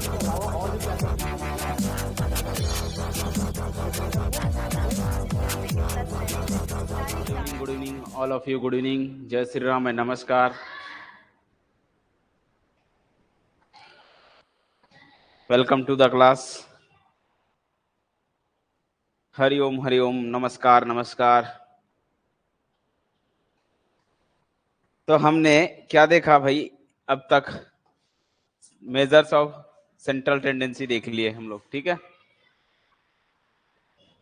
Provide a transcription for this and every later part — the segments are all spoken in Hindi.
Good evening all of you, good evening, जय श्री राम एंड नमस्कार। Welcome to the class. Hari ओम नमस्कार नमस्कार। तो हमने क्या देखा भाई अब तक? मेजर्स ऑफ सेंट्रल टेंडेंसी देख लिए हम लोग, ठीक है।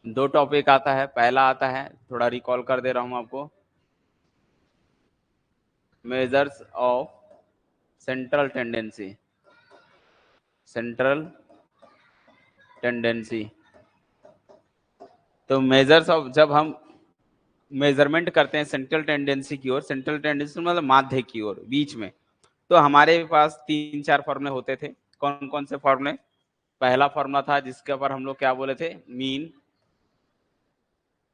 दो टॉपिक आता है, पहला आता है, थोड़ा रिकॉल कर दे रहा हूं आपको, measures of central tendency. Central tendency तो मेजर्स ऑफ, जब हम मेजरमेंट करते हैं सेंट्रल टेंडेंसी की ओर, सेंट्रल टेंडेंसी मतलब माध्य की ओर, बीच में, तो हमारे पास 3-4 फॉर्मूले होते थे। कौन कौन से फॉर्मूले? पहला फॉर्मूला था जिसके ऊपर हम लोग क्या बोले थे? मीन।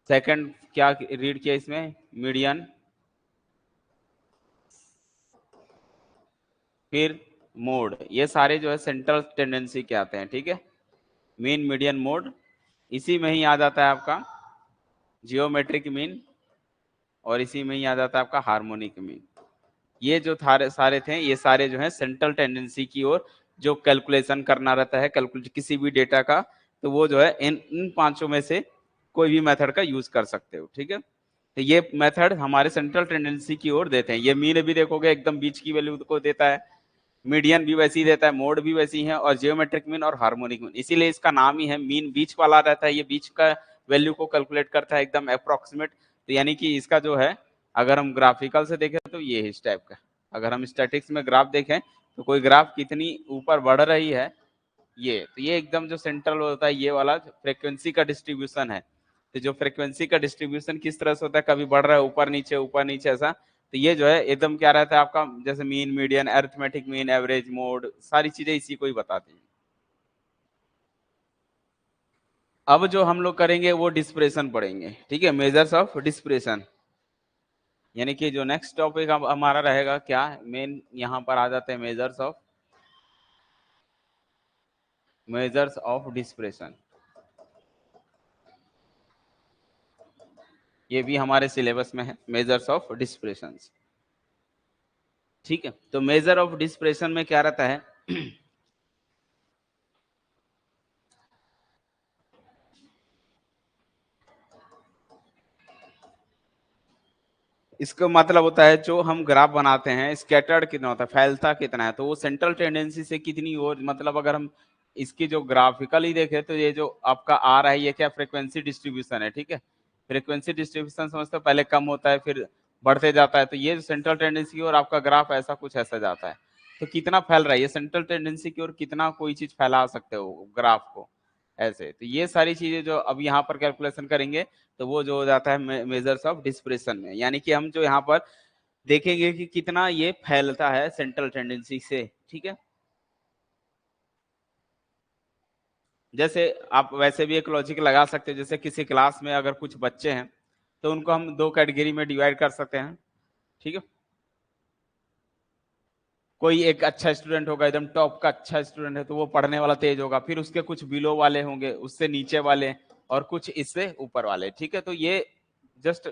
सेकंड क्या रीड किया इसमें? मीडियन। फिर मोड। ये सारे जो है सेंट्रल टेंडेंसी के आते हैं, ठीक है। Mean, median, mode. इसी में ही आ जाता है आपका जियोमेट्रिक मीन, और इसी में ही आ जाता है आपका हार्मोनिक मीन। ये जो सारे थे, ये सारे जो है सेंट्रल टेंडेंसी की ओर जो कैलकुलेशन करना रहता है, कैलकुलेट किसी भी डेटा का, तो वो जो है इन पांचों में से कोई भी मेथड का यूज कर सकते हो, ठीक है। तो ये मेथड हमारे सेंट्रल टेंडेंसी की ओर देते हैं। ये मीन भी देखोगे एकदम बीच की वैल्यू को देता है, मीडियन भी वैसी ही देता है, मोड भी वैसी है, और जियोमेट्रिक मीन और हार्मोनिक मीन, इसीलिए इसका नाम ही है मीन। बीच वाला रहता है, ये बीच का वैल्यू को कैलकुलेट करता है एकदम अप्रोक्सीमेट। तो यानी कि इसका जो है, अगर हम ग्राफिकल से देखें तो ये है इस टाइप का। अगर हम स्टैटिक्स में ग्राफ देखें तो कोई ग्राफ कितनी ऊपर बढ़ रही है, ये तो ये एकदम जो सेंट्रल होता है, ये वाला फ्रीक्वेंसी का डिस्ट्रीब्यूशन है। तो जो फ्रीक्वेंसी का डिस्ट्रीब्यूशन किस तरह से होता है, कभी बढ़ रहा है ऊपर नीचे ऐसा, तो ये जो है एकदम क्या रहता है आपका, जैसे mean, median, arithmetic mean, average, mode, सारी चीजें इसी को ही बताती हैं। अब जो हम लोग करेंगे वो डिस्प्रेशन पढ़ेंगे, ठीक है, मेजर्स ऑफ डिस्प्रेशन। यानी कि जो नेक्स्ट टॉपिक हमारा रहेगा क्या, मेन यहाँ पर आ जाते हैं मेजर्स ऑफ डिस्प्रेशन। ये भी हमारे सिलेबस में है, मेजर्स ऑफ डिस्प्रेशन, ठीक है। तो मेजर ऑफ डिस्प्रेशन में क्या रहता है? इसका मतलब होता है जो हम ग्राफ बनाते हैं, स्कैटर्ड कितना होता है, फैलता कितना है, तो वो सेंट्रल टेंडेंसी से कितनी और, मतलब अगर हम इसकी जो ग्राफिकली देखें तो ये जो आपका आ रहा है, ये क्या फ्रीक्वेंसी डिस्ट्रीब्यूशन है, ठीक है। फ्रीक्वेंसी डिस्ट्रीब्यूशन समझते हो, पहले कम होता है फिर बढ़ते जाता है, तो ये सेंट्रल टेंडेंसी और आपका ग्राफ ऐसा कुछ ऐसा जाता है। तो कितना फैल रहा है ये सेंट्रल टेंडेंसी की ओर, कितना कोई चीज फैला सकते हो ग्राफ को ऐसे, तो ये सारी चीजें जो अब यहाँ पर कैलकुलेशन करेंगे, तो वो जो हो जाता है मेजर्स ऑफ डिस्प्रेशन में। यानी कि हम जो यहाँ पर देखेंगे कि कितना ये फैलता है सेंट्रल टेंडेंसी से, ठीक है। जैसे आप वैसे भी एक लॉजिक लगा सकते हैं, जैसे किसी क्लास में अगर कुछ बच्चे हैं तो उनको हम दो कैटेगरी में डिवाइड कर सकते हैं, ठीक है। कोई एक अच्छा स्टूडेंट होगा, एकदम टॉप का अच्छा स्टूडेंट है, तो वो पढ़ने वाला तेज होगा, फिर उसके कुछ बिलो वाले होंगे, उससे नीचे वाले, और कुछ इससे ऊपर वाले, ठीक है। तो ये जस्ट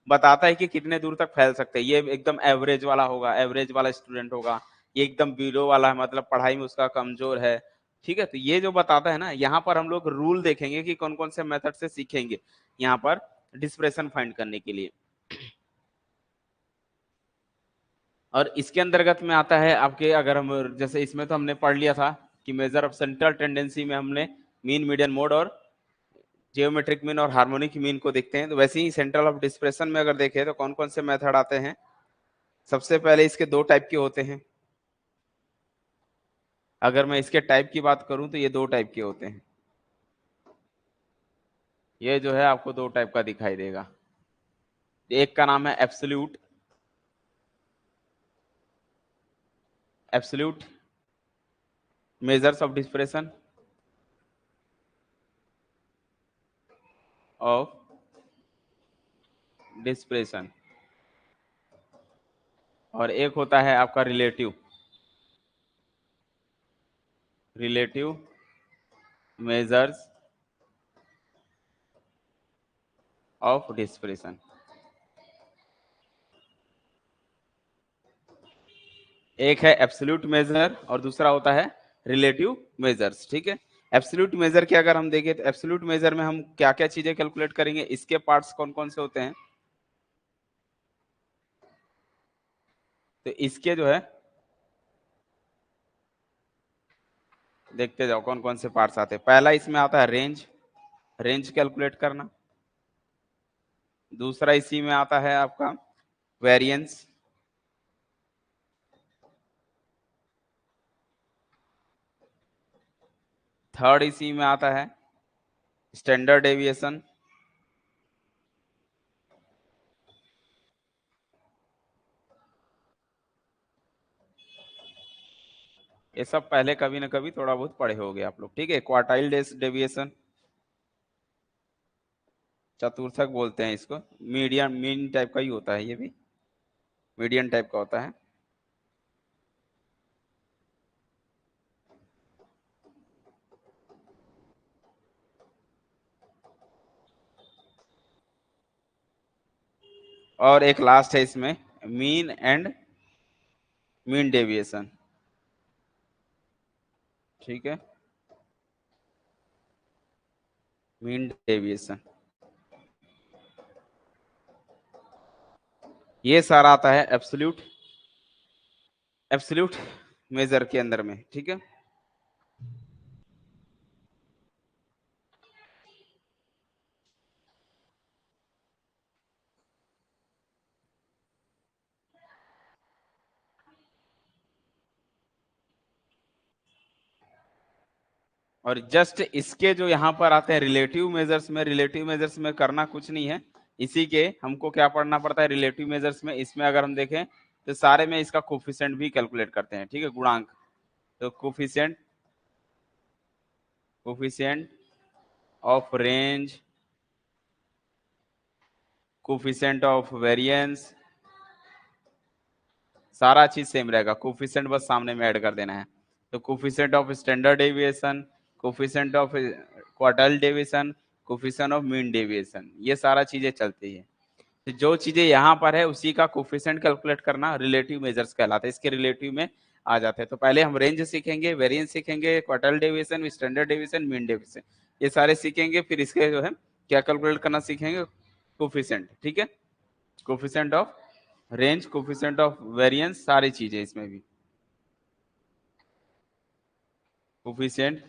बताता है कि कितने दूर तक फैल सकते हैं। ये एकदम एवरेज वाला होगा, एवरेज वाला स्टूडेंट होगा, ये एकदम बिलो वाला है, मतलब पढ़ाई में उसका कमजोर है, ठीक है। तो ये जो बताता है ना, यहाँ पर हम लोग रूल देखेंगे कि कौन कौन से मेथड से सीखेंगे यहाँ पर डिस्प्रेशन फाइंड करने के लिए। और इसके अंतर्गत में आता है आपके, अगर हम जैसे इसमें तो हमने पढ़ लिया था कि मेजर ऑफ सेंट्रल टेंडेंसी में हमने मीन, मीडियन, मोड और जियोमेट्रिक मीन और हार्मोनिक मीन को देखते हैं। तो वैसे ही सेंट्रल ऑफ डिस्प्रेशन में अगर देखें तो कौन कौन से मेथड आते हैं? सबसे पहले इसके दो टाइप के होते हैं। अगर मैं इसके टाइप की बात करूं तो ये दो टाइप के होते हैं। ये जो है आपको दो टाइप का दिखाई देगा। एक का नाम है absolute, absolute measures of depression of depression, और एक होता है आपका relative. Relative measures of dispersion. एक है एब्सोल्यूट मेजर और दूसरा होता है रिलेटिव मेजर्स। ठीक है, एब्सोल्यूट मेजर के अगर हम देखें तो एब्सोल्यूट मेजर में हम क्या क्या चीजें कैलकुलेट करेंगे, इसके पार्ट्स कौन कौन से होते हैं, तो इसके जो है देखते जाओ कौन कौन से पार्ट्स आते हैं। पहला इसमें आता है रेंज, रेंज कैलकुलेट करना। दूसरा इसी में आता है आपका वेरिएंस। थर्ड इसी में आता है स्टैंडर्ड डेविएशन। ये सब पहले कभी ना कभी थोड़ा बहुत पढ़े होगे आप लोग। ठीक है, क्वार्टाइल डेविएशन, चतुर्थक बोलते हैं इसको, मीडियन मीन टाइप का ही होता है, ये भी मीडियन टाइप का होता है। और एक लास्ट है इसमें मीन एंड मीन डेविएशन। ठीक है, मीन डेविएशन, ये सारा आता है एब्सोल्यूट एब्सोल्यूट मेजर के अंदर में। ठीक है, और जस्ट इसके जो यहाँ पर आते हैं रिलेटिव मेजर्स में, रिलेटिव मेजर्स में करना कुछ नहीं है, इसी के हमको क्या पढ़ना पड़ता है रिलेटिव मेजर्स में। इसमें अगर हम देखें तो सारे में इसका कोफिशिएंट भी कैलकुलेट करते हैं। ठीक है, गुणांक, तो coefficient coefficient of range, coefficient of variance, सारा चीज सेम रहेगा, कोफिशिएंट बस सामने में ऐड कर देना है। तो coefficient of standard deviation, coefficient of quartile deviation, coefficient of mean deviation, ये सारा चीजें चलती है। तो जो चीजें यहाँ पर है उसी का कोफिशिएंट कैलकुलेट करना रिलेटिव मेजर्स कहलाता है, इसके रिलेटिव में आ जाते हैं। तो पहले हम रेंज सीखेंगे, वेरिएंस सीखेंगे, quartile deviation, standard deviation, mean deviation, ये सारे सीखेंगे। फिर इसके जो है क्या कैलकुलेट करना सीखेंगे, कोफिशिएंट। ठीक है, coefficient of range, coefficient of variance, सारी चीजें इसमें भी, कोफिशिएंट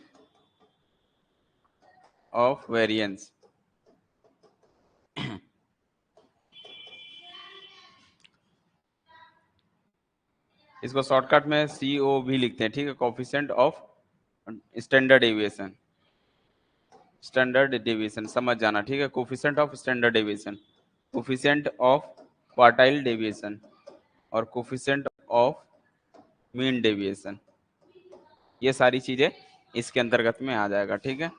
ऑफ वेरिएंस। इसको शॉर्टकट में CO भी लिखते हैं। ठीक है, coefficient of standard deviation, standard deviation समझ जाना। ठीक है, coefficient of standard deviation, coefficient of quartile deviation और कोफिशिएंट ऑफ मीन डेविएशन, ये सारी चीजें इसके अंतर्गत में आ जाएगा। ठीक है,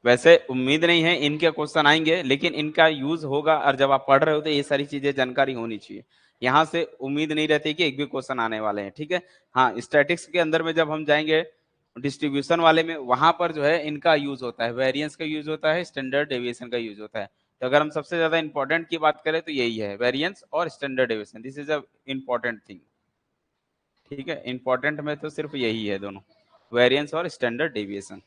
वैसे उम्मीद नहीं है इनके क्वेश्चन आएंगे, लेकिन इनका यूज होगा, और जब आप पढ़ रहे हो तो ये सारी चीजें जानकारी होनी चाहिए। यहाँ से उम्मीद नहीं रहती कि एक भी क्वेश्चन आने वाले हैं। ठीक है, हाँ, स्टैटिक्स के अंदर में जब हम जाएंगे डिस्ट्रीब्यूशन वाले में, वहां पर जो है इनका यूज होता है, वेरिएंस का यूज होता है, स्टैंडर्ड डेविएशन का यूज होता है। तो अगर हम सबसे ज्यादा इंपॉर्टेंट की बात करें तो यही है, वेरिएंस और standard deviation, this is a important thing. ठीक है, इंपॉर्टेंट में तो सिर्फ यही है दोनों, वेरिएंस और स्टैंडर्ड डेविएशन।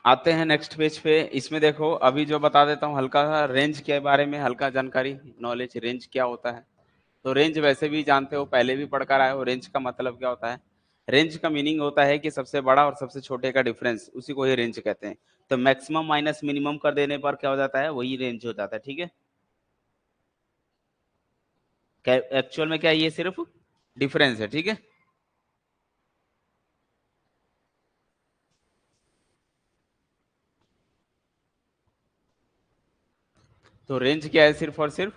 आते हैं नेक्स्ट पेज पे। इसमें देखो अभी जो बता देता हूँ हल्का सा रेंज के बारे में, हल्का जानकारी नॉलेज, रेंज क्या होता है। तो रेंज वैसे भी जानते हो, पहले भी पढ़कर आए हो, रेंज का मतलब क्या होता है। रेंज का मीनिंग होता है कि सबसे बड़ा और सबसे छोटे का डिफरेंस, उसी को ही रेंज कहते हैं। तो मैक्सिमम माइनस मिनिमम कर देने पर क्या हो जाता है, वही रेंज हो जाता है। ठीक है, एक्चुअल में क्या है, ये सिर्फ डिफरेंस है। ठीक है, तो रेंज क्या है? सिर्फ और सिर्फ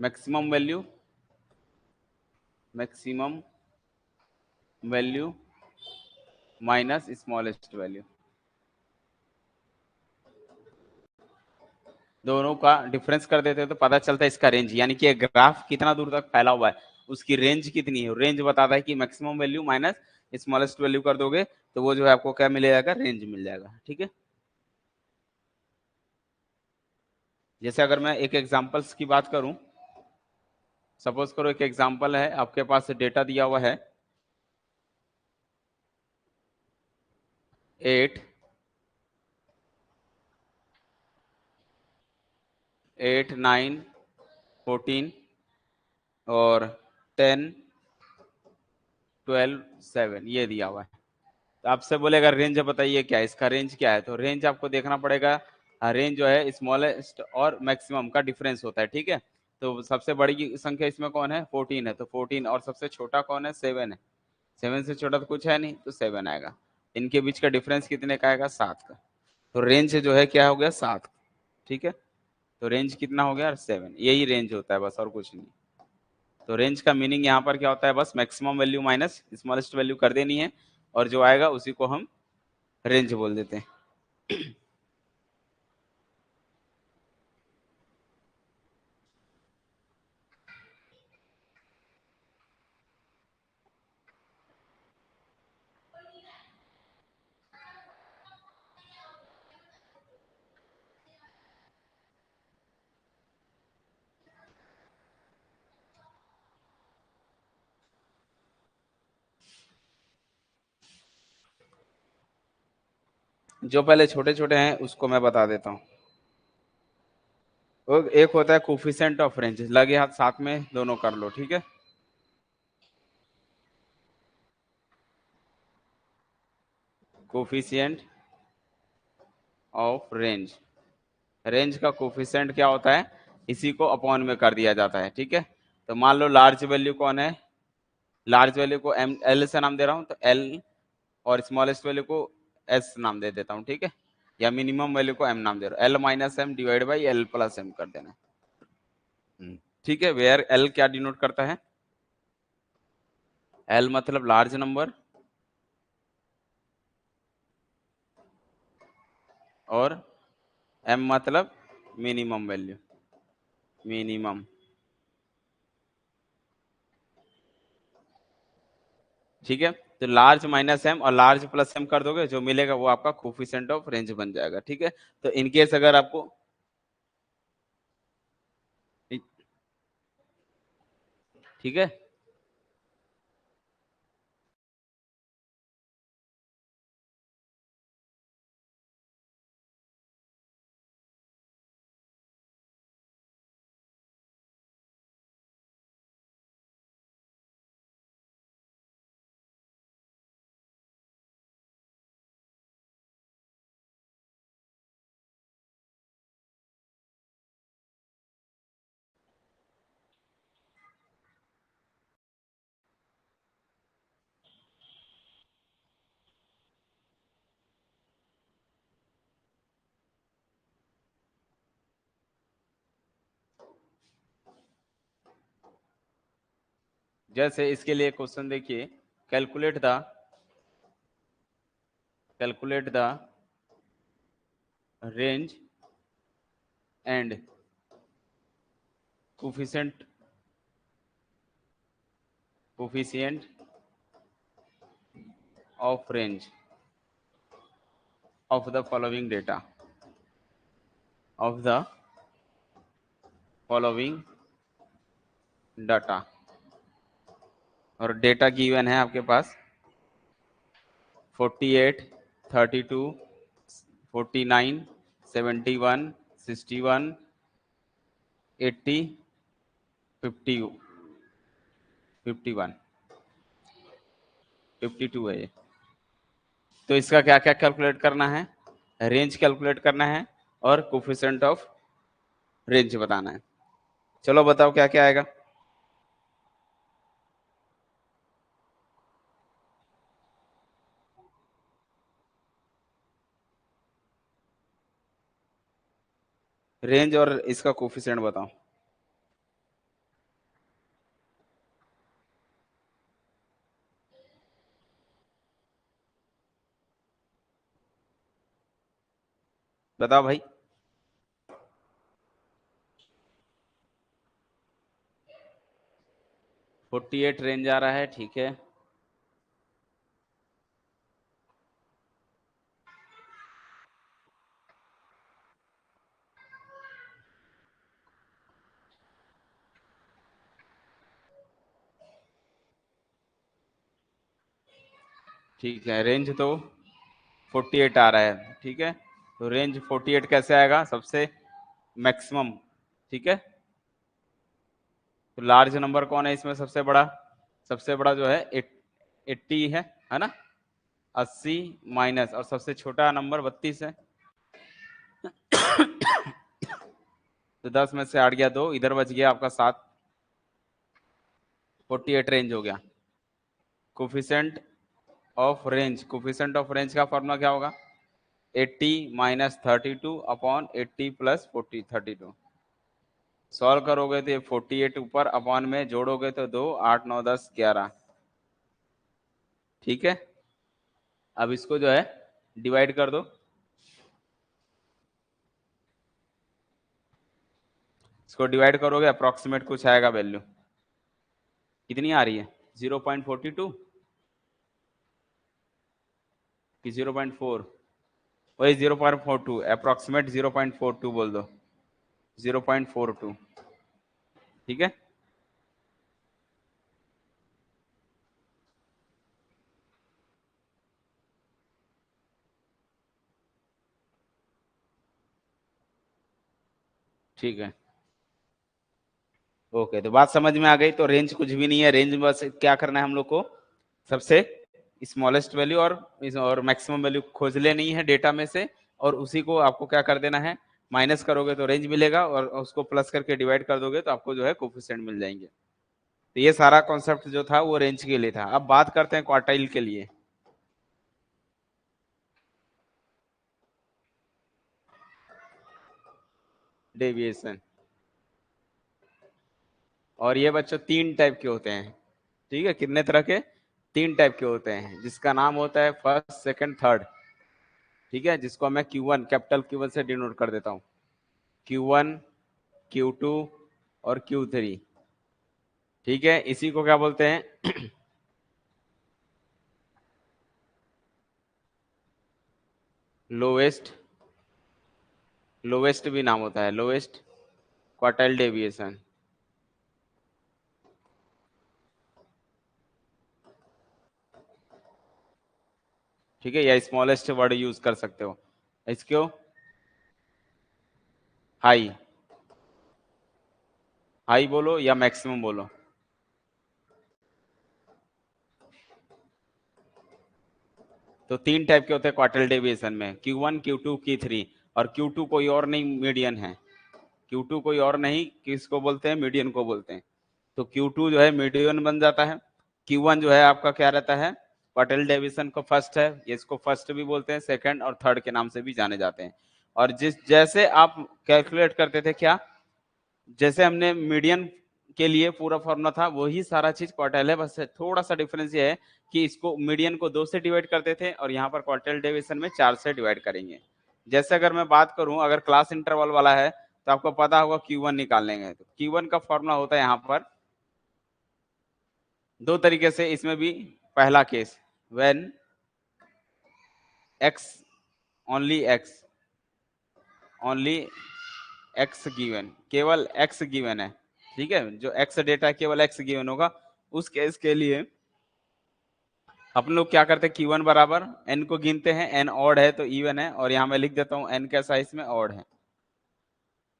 maximum value minus smallest value, दोनों का डिफरेंस कर देते हैं तो पता चलता है इसका रेंज, यानी कि ग्राफ कितना दूर तक फैला हुआ है, उसकी रेंज कितनी है। रेंज बताता है कि maximum value minus smallest value कर दोगे तो वो जो है आपको क्या मिल जाएगा? रेंज मिल जाएगा। ठीक है, जैसे अगर मैं एक एग्जांपल्स की बात करूं, सपोज करो एक एग्जांपल है, आपके पास डेटा दिया हुआ है 8 8 9 14 और 10 12 7 ये दिया हुआ है। तो आपसे बोलेगा रेंज बताइए क्या है, इसका रेंज क्या है? तो रेंज आपको देखना पड़ेगा, रेंज जो है स्मॉलेस्ट और मैक्सिमम का डिफरेंस होता है। ठीक है, तो सबसे बड़ी संख्या इसमें कौन है? 14 है, तो 14, और सबसे छोटा कौन है? 7 है। 7 से छोटा तो कुछ है नहीं, तो 7 आएगा। इनके बीच का डिफरेंस कितने का आएगा? 7 का। तो रेंज जो है क्या हो गया? 7। ठीक है, तो रेंज कितना हो गया? 7। यही रेंज होता है बस, और कुछ नहीं। तो रेंज का मीनिंग यहाँ पर क्या होता है? बस maximum value minus smallest value कर देनी है, और जो आएगा उसी को हम रेंज बोल देते हैं। जो पहले छोटे छोटे हैं उसको मैं बता देता हूँ। एक होता है कोफिशिएंट ऑफ रेंज, लगे हाथ साथ में दोनों कर लो। ठीक है, कोफिशिएंट ऑफ रेंज, रेंज का कोफिशिएंट क्या होता है? इसी को अपॉन में कर दिया जाता है। ठीक है, तो मान लो लार्ज वैल्यू कौन है? लार्ज वैल्यू को एम एल से नाम दे रहा हूँ, तो एल, और स्मॉलेस्ट वैल्यू को एस नाम दे देता हूँ। ठीक है, या मिनिमम वैल्यू को एम नाम दे रहा हूँ, L minus M divide by L plus M कर देना। ठीक है, वेयर एल क्या डिनोट करता है? एल मतलब लार्ज नंबर, और एम मतलब मिनिमम वैल्यू, मिनिमम। ठीक है, तो लार्ज माइनस एम और लार्ज प्लस एम कर दोगे, जो मिलेगा वो आपका कोफिशिएंट ऑफ रेंज बन जाएगा। ठीक है, तो इनकेस अगर आपको, ठीक है, जैसे इसके लिए क्वेश्चन देखिए, calculate the calculate the range and coefficient coefficient of range of the following data, of the following data. और डेटा गिवन है आपके पास 48, 32, 49, 71, 61, 80, 50, 51, 52 है ये। तो इसका क्या क्या कैलकुलेट करना है? रेंज कैलकुलेट करना है और कोफिशिएंट ऑफ रेंज बताना है। चलो बताओ क्या क्या आएगा। रेंज और इसका कोफिशिएंट बताओ। बताओ भाई। 48 रेंज आ रहा है, ठीक है। ठीक है, रेंज तो 48 आ रहा है, ठीक है। तो रेंज 48 कैसे आएगा, सबसे मैक्सिमम, ठीक है। तो लार्ज नंबर कौन है इसमें सबसे बड़ा? सबसे बड़ा जो है 80 है ना। 80 माइनस, और सबसे छोटा नंबर 32 है। तो 10 में से 8 गया 2, इधर बच गया आपका 7। 48 रेंज हो गया। Coefficient of range, coefficient of range का फॉर्मूला क्या होगा? 80 माइनस 32 अपॉन 80 प्लस 32। सॉल्व करोगे तो ये 48 ऊपर, अपॉन में जोड़ोगे तो 2, 8 9 10 11, ठीक है। अब इसको जो है डिवाइड कर दो। इसको डिवाइड करोगे अप्रोक्सीमेट कुछ आएगा वैल्यू, कितनी आ रही है? 0.42 कि 0.4? वही 0.42, अप्रोक्सीमेट 0.42 बोल दो, 0.42, ठीक है। ठीक है, ओके। तो बात समझ में आ गई। तो रेंज कुछ भी नहीं है, रेंज बस क्या करना है हम लोग को, सबसे स्मॉलेस्ट वैल्यू और मैक्सिमम वैल्यू खोज लेनी है डेटा में से, और उसी को आपको क्या कर देना है, माइनस करोगे तो रेंज मिलेगा, और उसको प्लस करके डिवाइड कर दोगे तो आपको जो है कोफिशिएंट मिल जाएंगे। तो ये सारा कॉन्सेप्ट जो था वो रेंज के लिए था। अब बात करते हैं क्वार्टाइल के लिए। डेविएशन, और ये बच्चों 3 टाइप के होते हैं, ठीक है। कितने तरह के? 3 टाइप के होते हैं, जिसका नाम होता है फर्स्ट, सेकंड, थर्ड, ठीक है। जिसको मैं Q1, कैपिटल Q1 से डिनोट कर देता हूँ। Q1, Q2 और Q3, ठीक है। इसी को क्या बोलते हैं? लोवेस्ट, लोवेस्ट भी नाम होता है, लोवेस्ट क्वार्टाइल डेविएशन, ठीक है। या स्मॉलेस्ट वर्ड यूज कर सकते हो इसको, हाई, हाई बोलो या मैक्सिमम बोलो। तो 3 टाइप के होते हैं क्वार्टाइल डेविएशन में, Q1, Q2, Q3। और Q2 कोई और नहीं, मीडियन है। Q2 कोई और नहीं, किसको बोलते हैं? मीडियन को बोलते हैं। तो Q2 जो है मीडियन बन जाता है। Q1 जो है आपका क्या रहता है? क्वार्टाइल डेविएशन को फर्स्ट है, ये इसको फर्स्ट भी बोलते हैं, सेकंड और थर्ड के नाम से भी जाने जाते हैं। और जिस जैसे आप कैलकुलेट करते थे क्या, जैसे हमने मीडियन के लिए पूरा फॉर्मूला था, वही सारा चीज क्वार्टाइल है। बस थोड़ा सा डिफरेंस ये है कि इसको मीडियन को 2 से डिवाइड करते थे, और यहाँ पर क्वार्टाइल डेविएशन में 4 से डिवाइड करेंगे। जैसे अगर मैं बात करूं, अगर क्लास इंटरवल वाला है तो आपको पता होगा Q1 निकाल लेंगे। तो Q1 का फॉर्मूला होता है यहाँ पर 2 तरीके से, इसमें भी पहला case, when x only x, only x given, केवल x गिवन है, ठीक है। जो x डेटा है केवल x गिवन होगा, उस केस के लिए अपन लोग क्या करते हैं, Q1 बराबर n को गिनते हैं, n ऑड है तो इवन है, और यहाँ मैं लिख देता हूँ n कैसा है इसमें, ऑड है।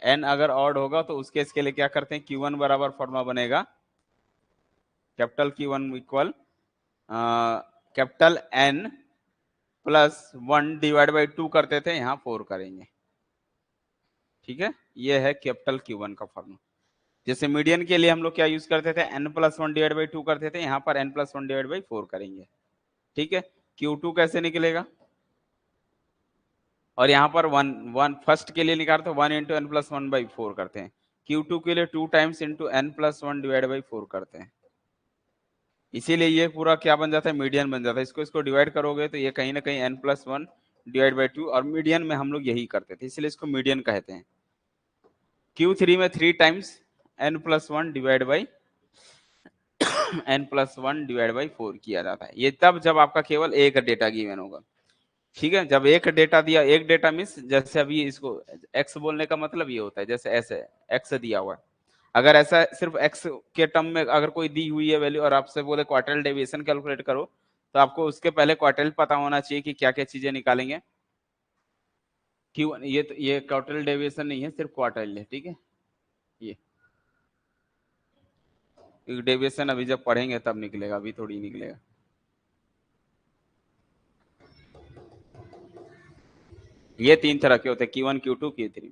n अगर ऑड होगा तो उस केस के लिए क्या करते हैं, Q1 बराबर फॉर्मूला बनेगा capital Q1 equal capital N plus 1 divide by 2 करते थे, यहाँ 4 करेंगे, ठीक है। ये है कैपिटल Q1 का फॉर्मूला। जैसे मीडियन के लिए हम लोग क्या यूज करते थे, n प्लस 1 डिवाइड बाई 2 करते थे, यहाँ पर n प्लस 1 डिवाइड बाई 4 करेंगे, ठीक है। Q2 कैसे निकलेगा? और यहाँ पर वन वन फर्स्ट के लिए निकालते हैं 1 इंटू एन प्लस 1/4 करते हैं, Q2 के लिए 2 times into N plus 1 divide by 4 करते हैं। इसीलिए ये पूरा क्या बन जाता है, मीडियन बन जाता है। इसको डिवाइड करोगे तो ये कहीं ना कहीं n+1 डिवाइड बाई 2, और मीडियन में हम लोग यही करते थे, इसलिए इसको मीडियन कहते हैं। Q3 में 3 times n+1 divide by n+1 divide by 4 किया जाता है। ये तब जब आपका केवल एक डेटा गिवन होगा, ठीक है। जब एक डेटा दिया, एक डेटा मीन्स जैसे अभी इसको x बोलने का मतलब ये होता है जैसे ऐसे x दिया हुआ है, अगर ऐसा सिर्फ x के टर्म में अगर कोई दी हुई है वैल्यू और आपसे बोले क्वार्टाइल डेविएशन कैलकुलेट करो, तो आपको उसके पहले क्वार्टाइल पता होना चाहिए कि क्या क्या चीजें निकालेंगे। क्यों ये क्वार्टाइल डेविएशन नहीं है, सिर्फ क्वार्टाइल है, ठीक है। ये डेविएशन अभी जब पढ़ेंगे तब निकलेगा, अभी थोड़ी निकलेगा। ये 3 तरह के होते हैं, Q1 Q2 Q3।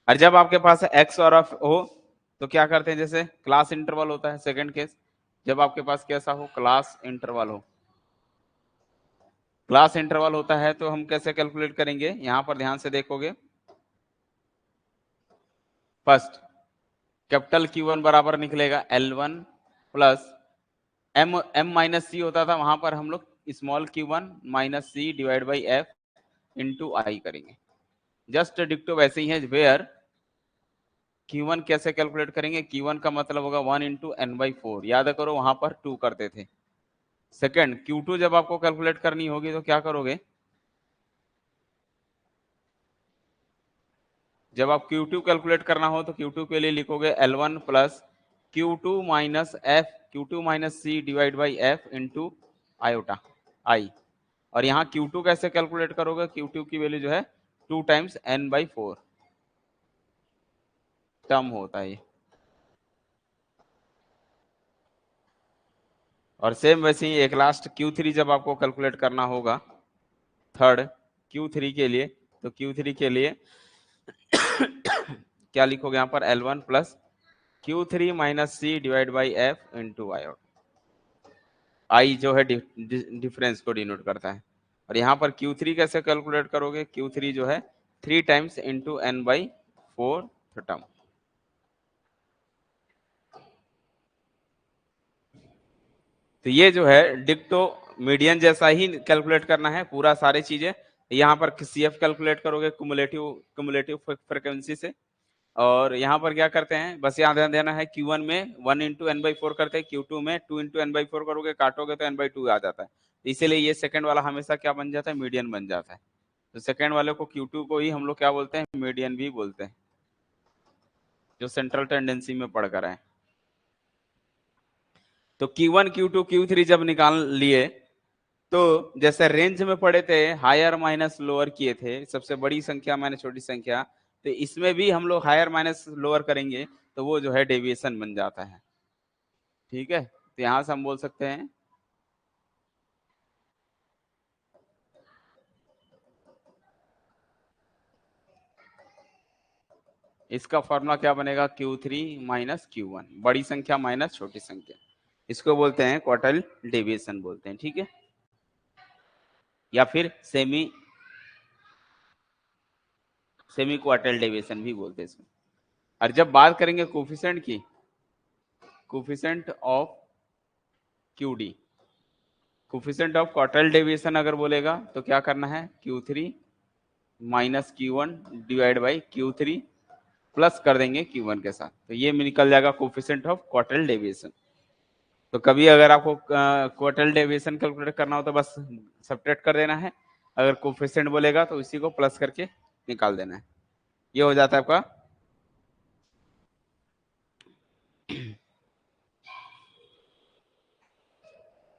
और जब आपके पास x और f हो तो क्या करते हैं, जैसे क्लास इंटरवल होता है, सेकंड केस, जब आपके पास कैसा हो, क्लास इंटरवल हो, क्लास इंटरवल होता है तो हम कैसे कैलकुलेट करेंगे, यहां पर ध्यान से देखोगे। फर्स्ट कैपिटल Q1 बराबर निकलेगा L1 प्लस m माइनस सी होता था, वहां पर हम लोग small Q1 minus C divide by F into I करेंगे। जस्ट डिक्टो वैसे ही है, वेयर Q1 कैसे कैलकुलेट करेंगे, Q1 का मतलब होगा 1 इंटू n/4, याद करो वहां पर 2 करते थे। सेकंड Q2 जब आपको कैलकुलेट करनी होगी तो क्या करोगे, जब आप Q2 कैलकुलेट करना हो तो Q2 के लिए लिखोगे L1 plus Q2 minus F Q2 minus C divide by F into iota I. और यहाँ Q2 कैसे कैलकुलेट करोगे, Q2 की वैल्यू जो है 2 टाइम्स n/4 टर्म होता है ये। और सेम वैसे ही एक लास्ट Q3 जब आपको कैलकुलेट करना होगा, थर्ड Q3 के लिए, तो Q3 के लिए क्या लिखोगे यहाँ पर L1 plus Q3 minus C divide by F into I जो है डिफरेंस को डिनोट करता है। और यहाँ पर Q3 कैसे कैलकुलेट करोगे, Q3 जो है 3 टाइम्स इंटू n/4 टर्म। तो ये जो है डिक्टो मीडियन जैसा ही कैलकुलेट करना है पूरा सारी चीजें। यहाँ पर CF कैलकुलेट करोगे कुमुलेटिव कुमुलेटिव फ्रिक्वेंसी से। और यहाँ पर क्या करते हैं, बस यहाँ ध्यान देना है, Q1 में 1 इंटू n/4 करते हैं, Q2 में 2 इंटू n/4 करोगे, काटोगे तो n/2 आ जाता है। इसीलिए ये सेकंड वाला हमेशा क्या बन जाता है, मीडियन बन जाता है। तो सेकंड वाले को Q2 को ही हम लोग क्या बोलते हैं, मीडियन भी बोलते हैं, जो सेंट्रल टेंडेंसी में पढ़कर आए। तो Q1 Q2 Q3 जब निकाल लिए तो जैसे रेंज में पढ़े थे, हायर माइनस लोअर किए थे, सबसे बड़ी संख्या माइनस छोटी संख्या, तो इसमें भी हम लोग हायर माइनस लोअर करेंगे तो वो जो है डेविएशन बन जाता है, ठीक है। तो यहां से हम बोल सकते हैं इसका फॉर्मूला क्या बनेगा, Q3 माइनस Q1, बड़ी संख्या माइनस छोटी संख्या, इसको बोलते हैं क्वार्टाइल डेविएशन बोलते हैं, ठीक है। या फिर सेमी सेमी क्वार्टाइल डेविएशन भी बोलते हैं इसमें। और जब बात करेंगे कोफिशिएंट की, coefficient of QD, coefficient of quartile deviation अगर बोलेगा तो क्या करना है, Q3 minus Q1 divide by Q3 plus कर देंगे Q1 के साथ, तो ये निकल जाएगा कोफिशिएंट ऑफ क्वार्टाइल डेविएशन। तो कभी अगर आपको क्वार्टाइल डेविएशन कैलकुलेट करना हो तो बस सब्ट्रैक्ट कर देना है, अगर कोफिशिएंट बोलेगा तो इसी को प्लस करके निकाल देना है, ये हो जाता है आपका।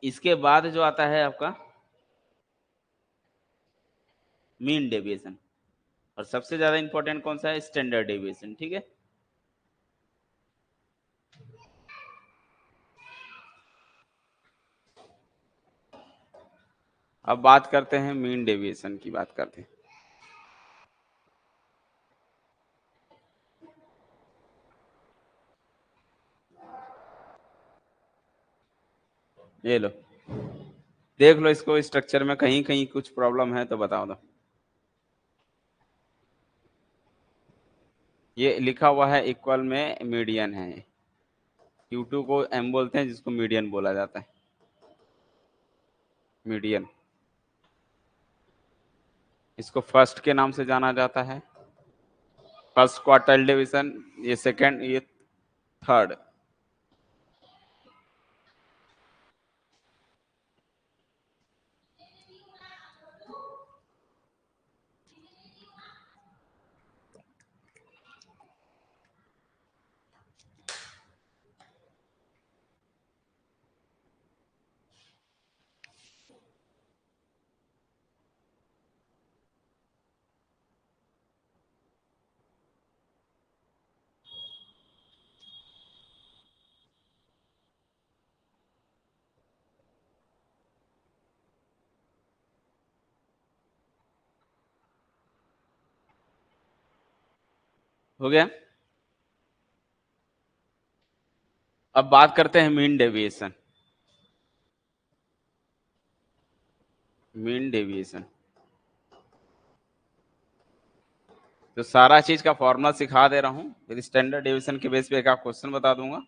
इसके बाद जो आता है आपका मीन डेविएशन, और सबसे ज्यादा इंपॉर्टेंट कौन सा है, स्टैंडर्ड डेविएशन, ठीक है। अब बात करते हैं मीन डेविएशन की, बात करते हैं। ये लो, देख लो इसको, स्ट्रक्चर में कहीं कहीं कुछ प्रॉब्लम है तो बताओ दो। ये लिखा हुआ है इक्वल में मीडियन है। Q2 को M बोलते हैं, जिसको मीडियन बोला जाता है, मीडियन। इसको फर्स्ट के नाम से जाना जाता है, फर्स्ट क्वार्टाइल डिवीजन, ये सेकंड, ये थर्ड। हो गया। अब बात करते हैं मीन डेविएशन। मीन डेविएशन तो सारा चीज का फॉर्मूला सिखा दे रहा हूँ, फिर स्टैंडर्ड डेविएशन के बेस पे एक क्वेश्चन बता दूंगा,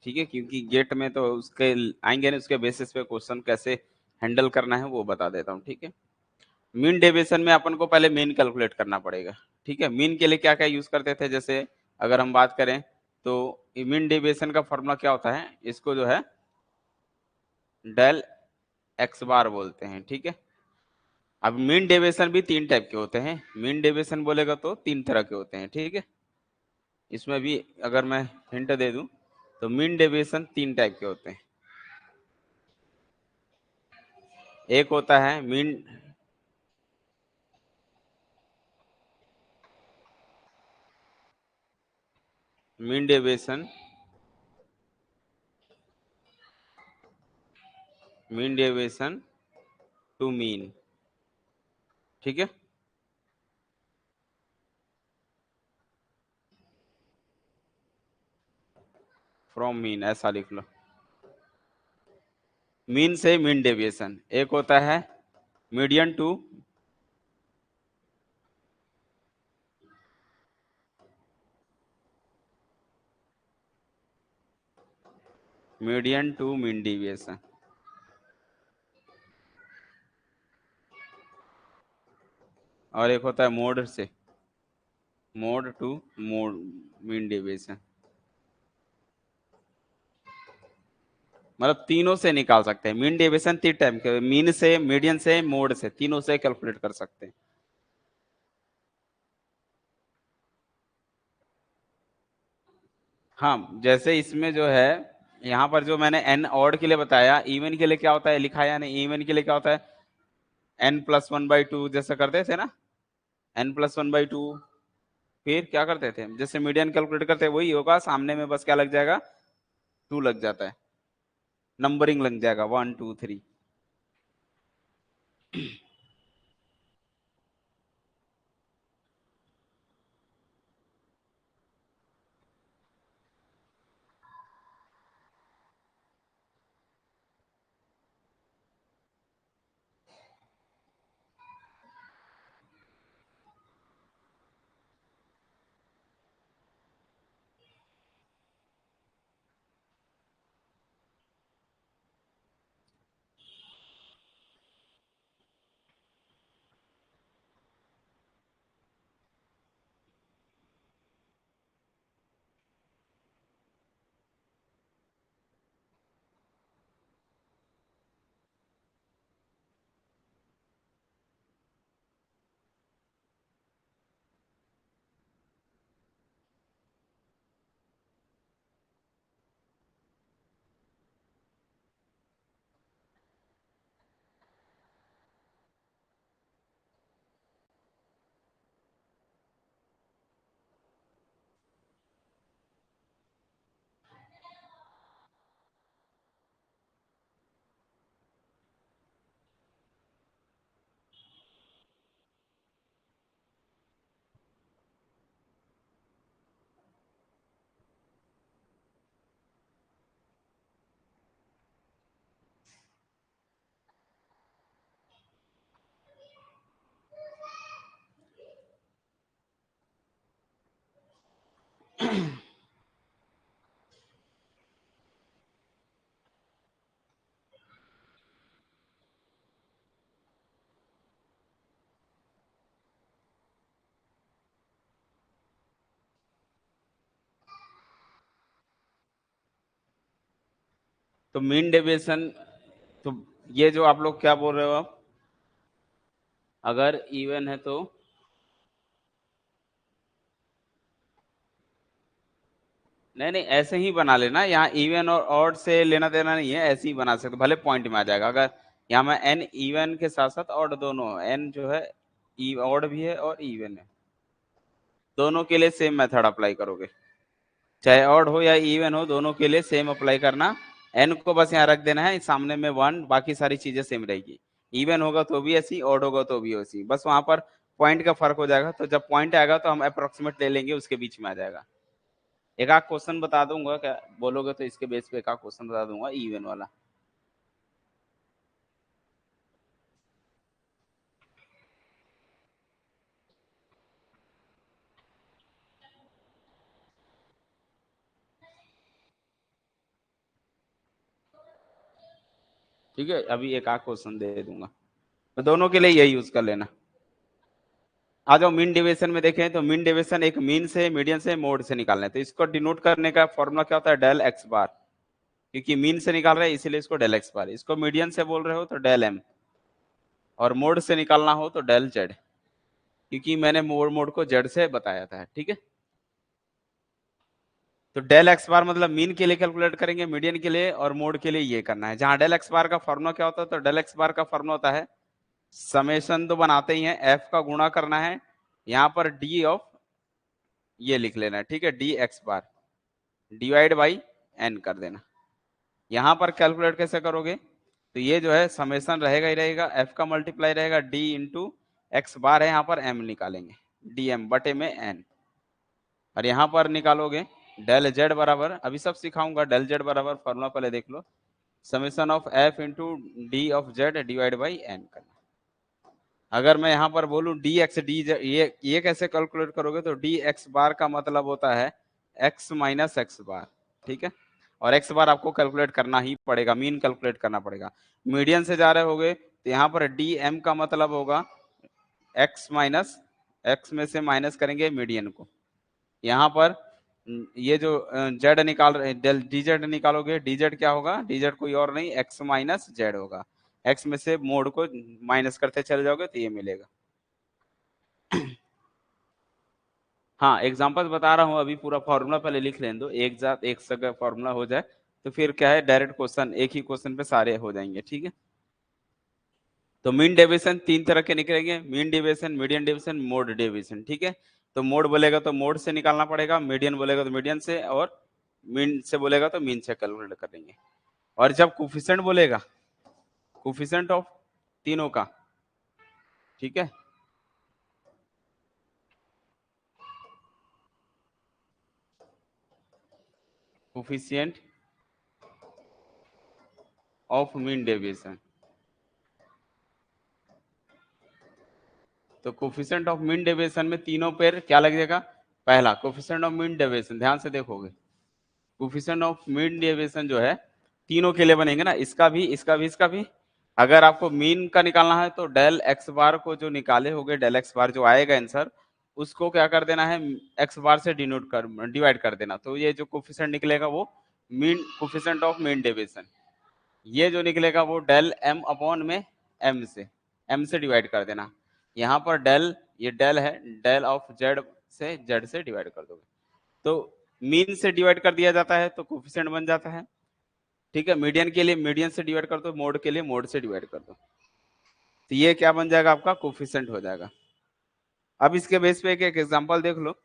ठीक है, क्योंकि गेट में तो उसके आएंगे नहीं, उसके बेसिस पे क्वेश्चन कैसे हैंडल करना है वो बता देता हूँ, ठीक है। मीन डेविएशन में अपन को पहले मीन कैलकुलेट करना पड़ेगा, ठीक है। मीन के लिए क्या क्या यूज करते थे, जैसे अगर हम बात करें तो मीन डेविएशन का फॉर्मूला क्या होता है, इसको जो है डेल एक्स बार बोलते हैं, ठीक है। अब मीन डेविएशन भी तीन टाइप के होते हैं, मीन डेविएशन बोलेगा तो तीन तरह के होते हैं, ठीक है। इसमें भी अगर मैं हिंट दे दूं तो मीन डेविएशन तीन टाइप के होते हैं। एक होता है mean deviation, mean deviation to mean, ठीक है। फ्रॉम मीन ऐसा लिख लो। मीन से मीन डेविएशन। एक होता है median to, median to mean deviation, और एक होता है मोड से, mode to mode mean deviation. मतलब तीनों से निकाल सकते हैं मीन डेविएशन, तीन टाइम के, मीन से, मीडियन से, मोड से, तीनों से कैलकुलेट कर सकते हैं। हाँ, जैसे इसमें जो है, यहाँ पर जो मैंने एन ऑड के लिए बताया, इवन के लिए क्या होता है लिखा या नहीं, इवन के लिए क्या होता है, n+1/2 जैसे करते थे ना, n+1/2। फिर क्या करते थे, जैसे मीडियन कैलकुलेट करते हैं वही होगा, सामने में बस क्या लग जाएगा, टू लग जाता है, नंबरिंग लग जाएगा 1 2 3। तो मीन डेविएशन, तो ये जो आप लोग क्या बोल रहे हो आप, अगर इवन है तो नहीं नहीं ऐसे ही बना लेना, यहाँ इवन और ऑड से लेना देना नहीं है, ऐसे ही बना सकते, भले पॉइंट में आ जाएगा। अगर यहाँ में एन इवन के साथ साथ ऑड दोनों, एन जो है ऑड भी है और इवन है, दोनों के लिए सेम मेथड अप्लाई करोगे, चाहे ऑड हो या इवन हो, दोनों के लिए सेम अप्लाई करना। एन को बस यहाँ रख देना है सामने में वन, बाकी सारी चीजें सेम रहेगी। इवन होगा तो भी ऐसी, ऑड होगा तो भी ऐसी, बस वहां पर पॉइंट का फर्क हो जाएगा। तो जब पॉइंट आएगा तो हम अप्रोक्सीमेट ले लेंगे, उसके बीच में आ जाएगा। एक आध क्वेश्चन बता दूंगा, क्या बोलोगे तो इसके बेस पे एक आध क्वेश्चन बता दूंगा इवन वाला। ठीक है, अभी एक आध क्वेश्चन दे दूंगा, तो दोनों के लिए यही यूज कर लेना। आ जाओ मीन डिवीजन में देखें, तो मीन डिवीजन एक मीन से, मीडियन से, मोड से निकालना है। तो इसको डिनोट करने का फॉर्मूला क्या होता है, डेल एक्स बार, क्योंकि मीन से निकाल रहे हैं इसीलिए इसको डेल एक्स बार। इसको मीडियन से बोल रहे हो तो डेल एम, और मोड से निकालना हो तो डेल जेड, क्योंकि मैंने मोड मोड को जेड से बताया था। ठीक है, तो डेल एक्स बार मतलब मीन के लिए कैलकुलेट करेंगे, मीडियन के लिए और मोड के लिए ये करना है। जहां डेल एक्स बार का फॉर्मूला क्या होता है, तो डेल एक्स बार का फॉर्मूला होता है समेशन, तो बनाते ही है, एफ का गुणा करना है, यहाँ पर डी ऑफ ये लिख लेना है। ठीक है, D X bar divide by N कर देना। यहां पर कैलकुलेट कैसे करोगे, तो ये जो है समेशन रहेगा ही रहेगा, एफ का मल्टीप्लाई रहेगा डी इंटू एक्स बार है, यहाँ पर एम निकालेंगे, डी एम बटे में एन, और यहाँ पर निकालोगे डेल जेड बराबर, अभी सब सिखाऊंगा, डेल जेड बराबर फॉर्मूला पहले देख लो, summation of F into D of Z divide by N करना। अगर मैं यहाँ पर बोलूं डी एक्स डी, ये कैसे कैलकुलेट करोगे, तो डी एक्स बार का मतलब होता है एक्स माइनस एक्स बार। ठीक है, और एक्स बार आपको कैलकुलेट करना ही पड़ेगा, मीन कैलकुलेट करना पड़ेगा। मीडियन से जा रहे होगे तो यहाँ पर डी एम का मतलब होगा एक्स माइनस, एक्स में से माइनस करेंगे मीडियन को, यहाँ पर ये जो जेड निकाल रहे डी जेड निकालोगे, डी जेड क्या होगा, डी जेड कोई और नहीं एक्स माइनस जेड होगा, एक्स में से मोड को माइनस करते चले जाओगे तो ये मिलेगा। हाँ एग्जांपल बता रहा हूँ, अभी पूरा फॉर्मूला पहले लिख लेने दो, एक साथ एक जगह फॉर्मूला हो जाए तो फिर क्या है, डायरेक्ट क्वेश्चन एक ही क्वेश्चन पे सारे हो जाएंगे। ठीक है, तो मीन डेविएशन तीन तरह के निकलेंगे, mean deviation, median deviation, mode deviation. ठीक है, तो मोड बोलेगा तो मोड से निकालना पड़ेगा, मीडियन बोलेगा तो मीडियन से, और मीन से बोलेगा तो मीन से कैलकुलेट करेंगे। और जब कोफिशिएंट बोलेगा, कोफिशिएंट ऑफ तीनों का, ठीक है, कोफिशिएंट ऑफ मीन डेविएशन, तो कोफिशिएंट ऑफ मीन डेविएशन में तीनों पर क्या लगेगा, पहला कोफिशिएंट ऑफ मीन डेविएशन, ध्यान से देखोगे, कोफिशिएंट ऑफ मीन डेविएशन जो है तीनों के लिए बनेंगे ना, इसका भी, इसका भी, इसका भी। अगर आपको मीन का निकालना है तो डेल एक्स बार को जो निकाले होगे, डेल एक्स बार जो आएगा आंसर, उसको क्या कर देना है, एक्स बार से डिनोट कर, डिवाइड कर देना, तो ये जो कोफिशिएंट निकलेगा वो mean coefficient of mean deviation, ये जो निकलेगा वो डेल एम अपॉन में एम से डिवाइड कर देना। यहाँ पर डेल, ये डेल है, डेल ऑफ जेड से डिवाइड कर दोगे, तो मीन से डिवाइड कर दिया जाता है तो कोफिशिएंट बन जाता है। ठीक है, मीडियन के लिए मीडियन से डिवाइड कर दो, मोड के लिए मोड से डिवाइड कर दो, तो ये क्या बन जाएगा, आपका कोफिशिएंट हो जाएगा। अब इसके बेस पे एक एक एग्जांपल देख लो।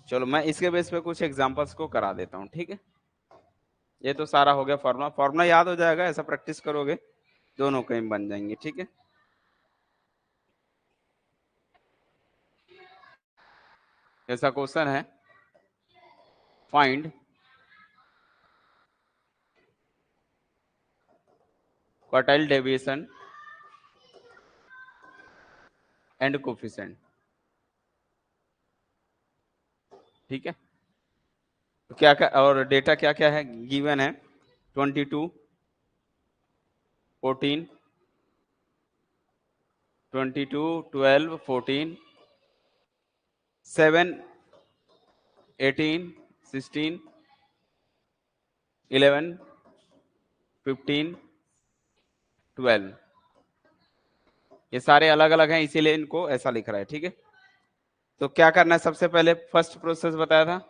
चलो मैं इसके बेस पे कुछ एग्जांपल्स को करा देता हूँ। ठीक है, ये तो सारा हो गया, फॉर्मूला फॉर्मूला याद हो जाएगा, ऐसा प्रैक्टिस करोगे दोनों कहीं बन जाएंगे। ठीक है, ऐसा क्वेश्चन है, find quartile deviation and coefficient. ठीक है, तो क्या क्या और डेटा क्या क्या है गिवन है, 22, 14, 22, 12, 14, 7, 18, 16, 11, 15, 12। ये सारे अलग अलग हैं, इसीलिए इनको ऐसा लिख रहा है, ठीक है। तो क्या करना है, सबसे पहले फर्स्ट प्रोसेस बताया था,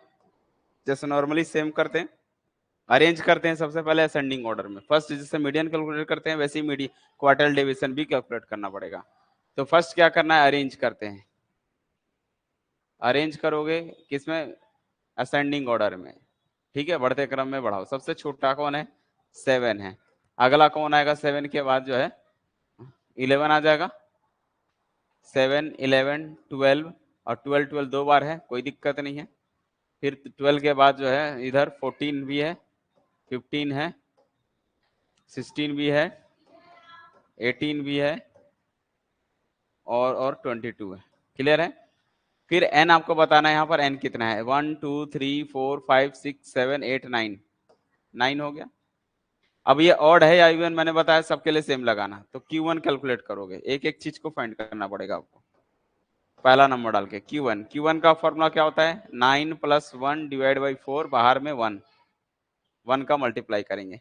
जैसे नॉर्मली सेम करते हैं, अरेंज करते हैं सबसे पहले असेंडिंग ऑर्डर में। फर्स्ट जैसे मीडियन कैलकुलेट करते हैं, वैसे ही मीडियन क्वार्टाइल डेविएशन भी कैलकुलेट करना पड़ेगा। तो फर्स्ट क्या करना है, अरेंज करते हैं। अरेंज करोगे किसमें, असेंडिंग ऑर्डर में, ठीक है, बढ़ते क्रम में बढ़ाओ। सबसे छोटा कौन है, 7 है। अगला कौन आएगा, 7 के बाद जो है 11 आ जाएगा। 7, 11, 12, और 12 12 दो बार है, कोई दिक्कत नहीं है। फिर 12 के बाद जो है इधर 14 भी है, 15 है, 16 भी है, 18 भी है, और 22 है। क्लियर है। फिर n आपको बताना है, यहाँ पर n कितना है, 1 2 3 4 5 6 7 8 9, 9 हो गया। अब ये ऑड है या इवन, मैंने बताया सबके लिए सेम लगाना। तो Q1 कैलकुलेट करोगे, एक एक चीज को फाइंड करना पड़ेगा आपको। पहला नंबर डाल के Q1 का फॉर्मूला क्या होता है, 9 + 1 डिवाइड बाई 4, बाहर में 1 का मल्टीप्लाई करेंगे,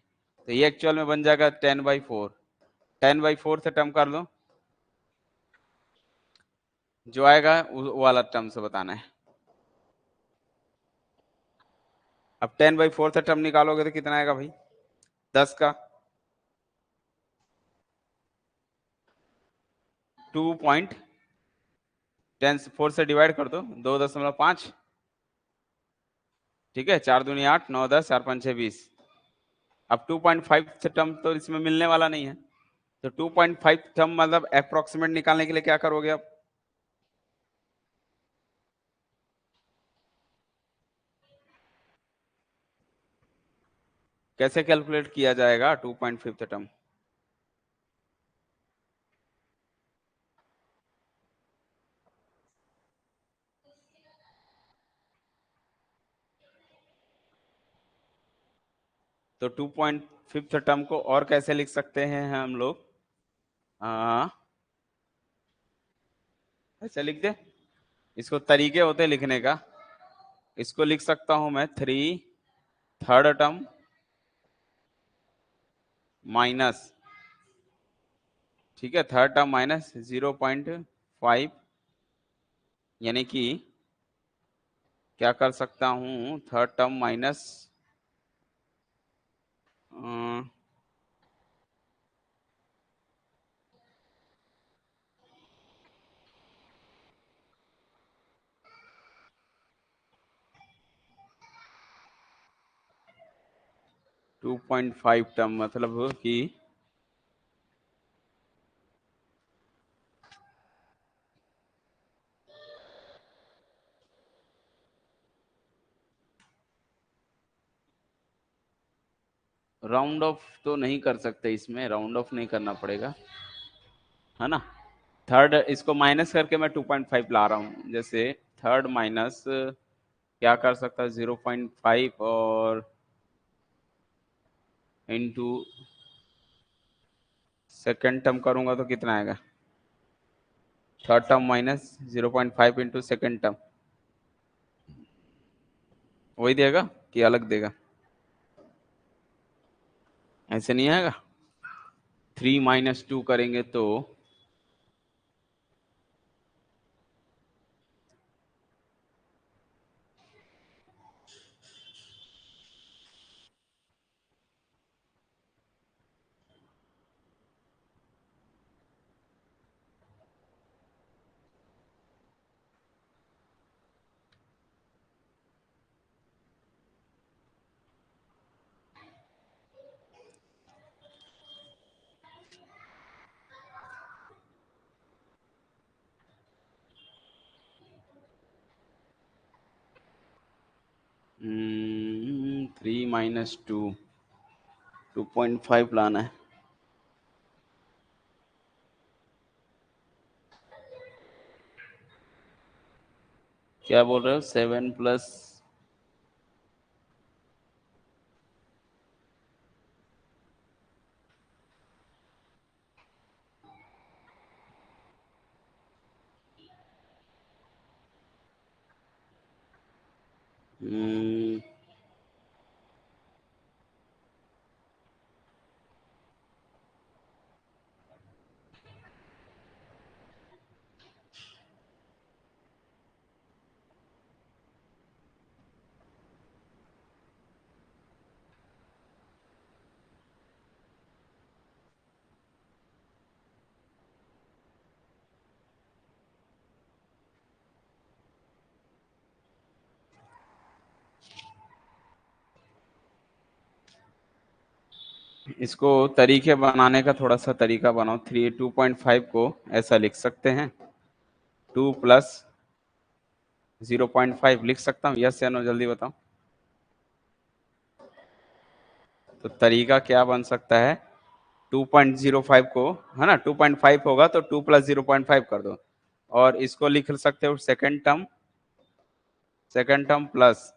तो ये एक्चुअल में बन जाएगा 10/4। 10/4 से टर्म कर लो, जो आएगा वो वाला टर्म से बताना है। अब 10/4 से टर्म निकालोगे तो कितना आएगा भाई, 10 का 2.10 से डिवाइड कर दो, 2.5, ठीक है। 4 दूनी 8, 9 10, 4 5 6 20। अब 2.5 से टर्म तो इसमें मिलने वाला नहीं है, तो 2.5 टर्म मतलब अप्रोक्सीमेट निकालने के लिए क्या करोगे अब, कैसे कैलकुलेट किया जाएगा 2.5 टर्म। तो 2.5 टर्म को और कैसे लिख सकते हैं हम लोग, ऐसे लिख दे, इसको तरीके होते लिखने का। इसको लिख सकता हूं मैं 3 थर्ड टर्म माइनस, ठीक है, थर्ड टर्म माइनस 0.5, यानी कि क्या कर सकता हूं, थर्ड टर्म माइनस 2.5 टर्म मतलब कि राउंड ऑफ तो नहीं कर सकते, इसमें राउंड ऑफ नहीं करना पड़ेगा, है ना। थर्ड इसको माइनस करके मैं 2.5 ला रहा हूँ, जैसे थर्ड माइनस क्या कर सकता है 0.5, और इनटू सेकेंड टर्म करूंगा तो कितना आएगा, third term minus 0.5 into second term, वही देगा कि अलग देगा, ऐसे नहीं आएगा। 3 - 2 करेंगे तो -3 - 2, 2.5 लाना है। क्या बोल रहे हो, 7 प्लस हम्म, इसको तरीके बनाने का थोड़ा सा तरीका बनाओ। 2.5 को ऐसा लिख सकते हैं, 2 प्लस 0.5 लिख सकता हूँ, यस या नो जल्दी बताओ। तो तरीका क्या बन सकता है, 2.05 को, है ना, 2.5 होगा तो 2 प्लस 0.5 कर दो, और इसको लिख सकते हो सेकंड टर्म प्लस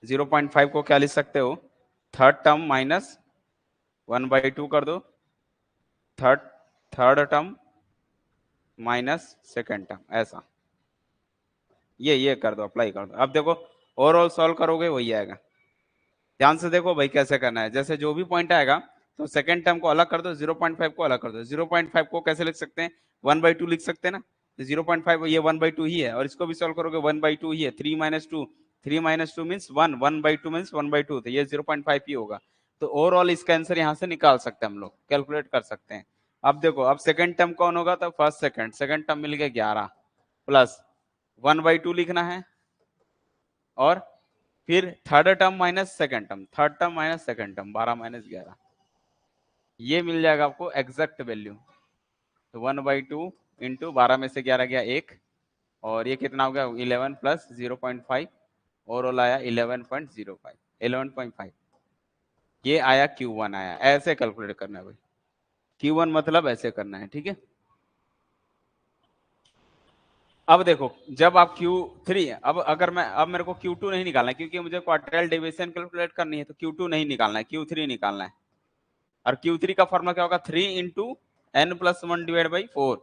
0.5 को क्या लिख सकते हो, थर्ड टर्म माइनस 1/2 कर दो, third third term minus second term, ऐसा ये कर दो, अप्लाई कर दो। अब देखो ओवरऑल सॉल्व करोगे वही आएगा। ध्यान से देखो भाई कैसे करना है, जैसे जो भी पॉइंट आएगा तो सेकंड टर्म को अलग कर दो, 0.5 को अलग कर दो। 0.5 को कैसे लिख सकते हैं, 1/2 लिख सकते हैं ना, 0.5 ये 1/2 ही है, और इसको भी सॉल्व करोगे 1/2 ही है। 3 - 2, 3 - 2 मीन्स 1, 1/2 मीन्स 1/2, तो ये 0.5 ही होगा। तो ओवरऑल इसका आंसर यहाँ से निकाल सकते हैं, हम लोग कैलकुलेट कर सकते हैं। अब देखो, अब सेकंड टर्म कौन होगा, तो फर्स्ट सेकंड टर्म मिल गया 11 प्लस 1/2 लिखना है, और फिर third term minus second term, 12 - 11, ये मिल जाएगा आपको एग्जैक्ट वैल्यू। तो 1/2 इंटू 12 में से 11 गया 1, और ये कितना हो गया 11 प्लस 0.5, और आया 11.05, 11.5, ये आया Q1 आया। ऐसे कैलकुलेट करना है भाई, Q1 मतलब ऐसे करना है, ठीक है। अब देखो, जब आप Q3, अब मेरे को Q2 नहीं निकालना है, क्योंकि मुझे क्वार्टाइल डेविएशन कैलकुलेट करनी है, तो Q2 नहीं निकालना है, Q3 निकालना है। और Q3 का फॉर्मूला क्या होगा, 3 × n+1/4।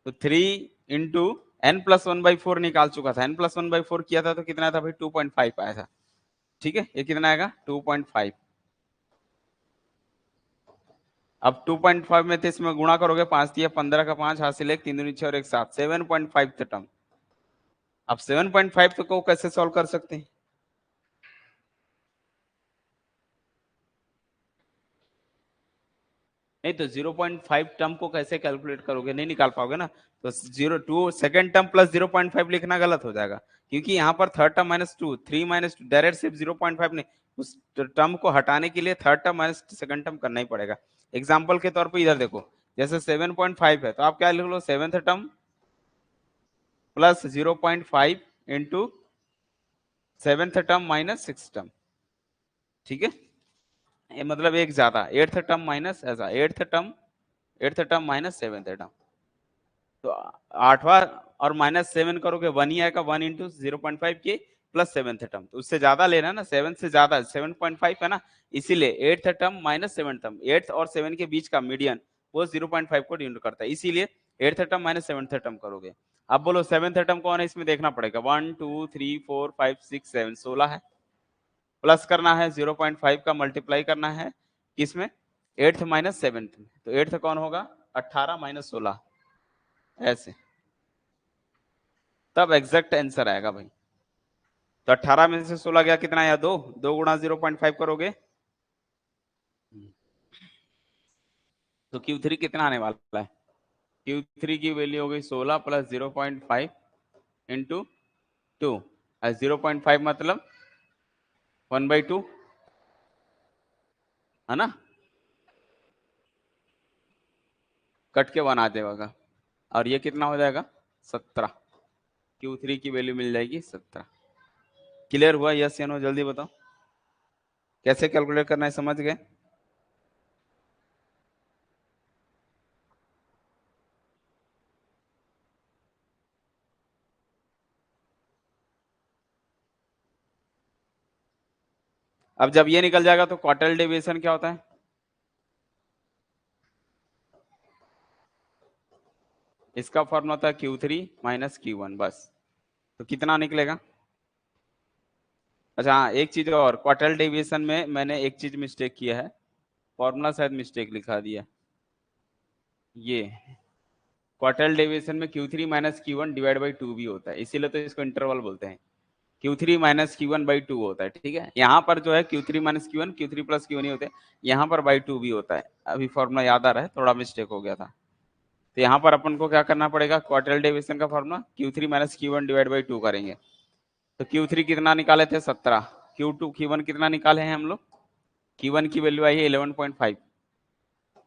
तो 3 × n+1/4 निकाल चुका था, n+1/4 किया था तो कितना था भाई, 2.5 आया था, ठीक है। ये कितना आएगा 2.5। अब 2.5 में थे, इसमें गुणा करोगे, 5 दिया 15 का 5 हासिल 1, 3 दूनी 6 और 1 7, 7.5 थे टर्म। अब 7.5 तो को कैसे सॉल्व कर सकते हैं, नहीं तो 0.5 टर्म को कैसे कैलकुलेट करोगे, नहीं निकाल पाओगे ना। तो 0 2 सेकंड टर्म प्लस 0.5 लिखना गलत हो जाएगा, क्योंकि यहाँ पर थर्ड टर्म -2, 3 - 2 डायरेक्ट सिर्फ 0.5 नहीं, उस टर्म को हटाने के लिए third term minus second term करना ही पड़ेगा। एग्जाम्पल के तौर पर इधर देखो, जैसे 7.5 है तो आप क्या लिख लो, seventh term plus 0.5 into seventh term minus six term, ठीक है। ये मतलब एक ज्यादा, एट्थ टर्म माइनस ऐसा, eighth term minus seventh term. तो आठवां और -7 करोगे 1 ही आएगा, 1 × 0.5 के प्लस सेवेंथ टर्म, तो उससे ज्यादा लेना ना, 7 से ज्यादा 7.5 है ना, इसीलिए eighth term minus seventh term, eighth और 7 के बीच का मीडियन वो 0.5 को डिनोट करता है, इसीलिए eighth term minus seventh term करोगे। अब बोलो सेवेंथ टर्म कौन है, इसमें देखना पड़ेगा, 1 2 3 4 5 6 7, 16 है, प्लस करना है 0.5 का मल्टीप्लाई करना है किसमें, एट्थ माइनस सेवेंथ में, तो एट्थ कौन होगा 18 - 16, ऐसे, तब एग्जैक्ट आंसर आएगा भाई। तो 18 में से 16 गया, कितना आया 2, 2 × 0.5 करोगे तो Q3 कितना आने वाला है, Q3 की वैल्यू हो गई 16 प्लस 0.5 इंटू 2, 0.5 मतलब 1/2, है ना, कट के 1 आ जाएगा, और ये कितना हो जाएगा 17, Q3 की वैल्यू मिल जाएगी 17। क्लियर हुआ, यस या नो जल्दी बताओ, कैसे कैलकुलेट करना है, समझ गए। अब जब ये निकल जाएगा तो क्वार्टाइल डेविएशन क्या होता है, इसका फॉर्मूला होता है Q3 - Q1, बस। तो कितना निकलेगा, अच्छा हाँ, एक चीज और, क्वार्टाइल डेविएशन में मैंने एक चीज मिस्टेक किया है, फॉर्मूला शायद मिस्टेक लिखा दिया। ये क्वार्टाइल डेविएशन में Q3 minus Q1 divide by 2 भी होता है, इसीलिए तो इसको इंटरवल बोलते हैं। Q3 माइनस Q1 बाई 2 होता है, ठीक है। यहाँ पर जो है Q3 minus Q1, Q3 plus Q1 ही होते हैं, यहाँ पर बाई 2 भी होता है। अभी फॉर्मूला याद आ रहा है, थोड़ा मिस्टेक हो गया था। तो यहाँ पर अपन को क्या करना पड़ेगा, क्वार्टाइल डेविएशन का formula Q3 minus Q1 divide by 2 करेंगे। तो Q3 कितना निकाले थे 17, Q1 कितना निकाले हैं हम लोग, Q1 की वैल्यू आई है 11.5,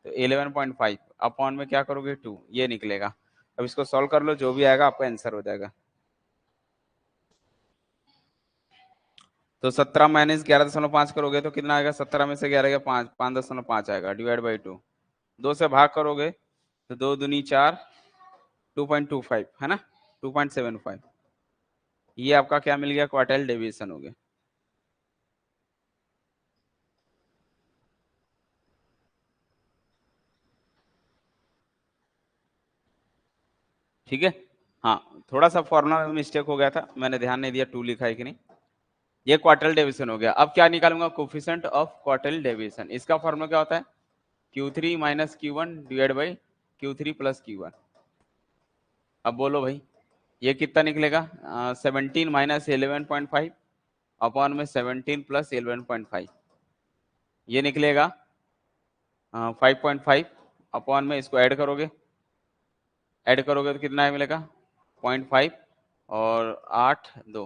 तो 11.5 अपॉन में क्या करोगे 2, ये निकलेगा। अब इसको सॉल्व कर लो, जो भी आएगा आपका आंसर हो जाएगा। तो 17 माइनस 11.5 करोगे तो कितना आएगा, 17 में से 11 गया 5, 5.5 आएगा डिवाइड बाई 2। 2 से भाग करोगे तो 2 दूनी 4, 2.25 है ना, 2.75, ये आपका क्या मिल गया, क्वार्टाइल डेविएशन हो गया। ठीक है। हाँ, थोड़ा सा फॉर्मूला में मिस्टेक हो गया था, मैंने ध्यान नहीं दिया 2 लिखा है कि नहीं। ये क्वार्टाइल डेविएशन हो गया। अब क्या निकालूंगा, कोफिशिएंट ऑफ क्वार्टाइल डेविएशन। इसका फॉर्मूला क्या होता है, Q3 minus Q1 divide by Q3 plus Q1। अब बोलो भाई, ये कितना निकलेगा, 17 माइनस 11.5 अपॉन में 17 प्लस 11.5, ये निकलेगा 5.5 अपॉन में, इसको ऐड करोगे तो कितना मिलेगा 0.5 और 8 2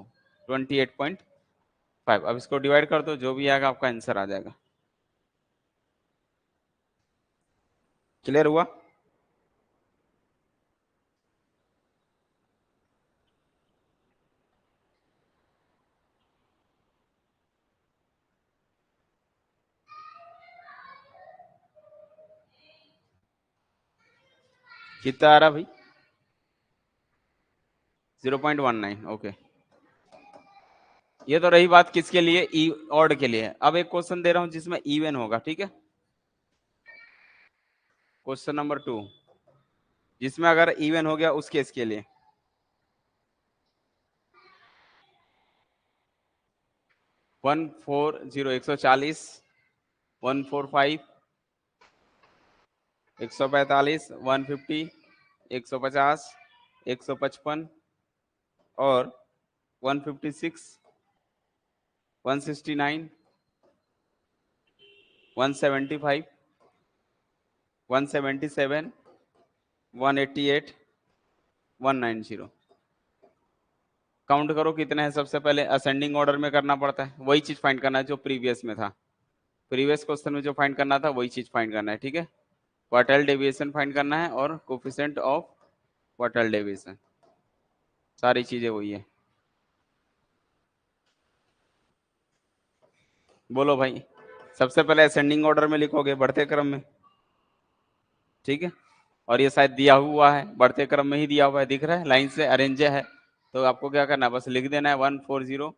28.5। अब इसको डिवाइड कर दो, जो भी आएगा आपका आंसर आ जाएगा। क्लियर हुआ। कितना आ रहा भाई, 0.19, ओके। ये तो रही बात किसके लिए, ई ऑड के लिए। अब एक क्वेश्चन दे रहा हूं जिसमें इवन होगा, ठीक है। क्वेश्चन नंबर 2, जिसमें अगर इवन हो गया उस केस के लिए। 140, 140, 145, 145, 150, 150, 155 और 156, 169, 175, 177, 188, 190। काउंट करो कितने हैं। सबसे पहले असेंडिंग ऑर्डर में करना पड़ता है, वही चीज फाइंड करना है जो प्रीवियस में था। प्रीवियस क्वेश्चन में जो फाइंड करना था वही चीज फाइंड करना है, ठीक है। क्वार्टाइल डेविएशन फाइंड करना है और कोफिशिएंट ऑफ क्वार्टाइल डेविएशन, सारी चीजें वही है। बोलो भाई, सबसे पहले असेंडिंग ऑर्डर में लिखोगे, बढ़ते क्रम में, ठीक है। और ये शायद दिया हुआ है, बढ़ते क्रम में ही दिया हुआ है, दिख रहा है लाइन से अरेंज है। तो आपको क्या करना है, बस लिख देना है 140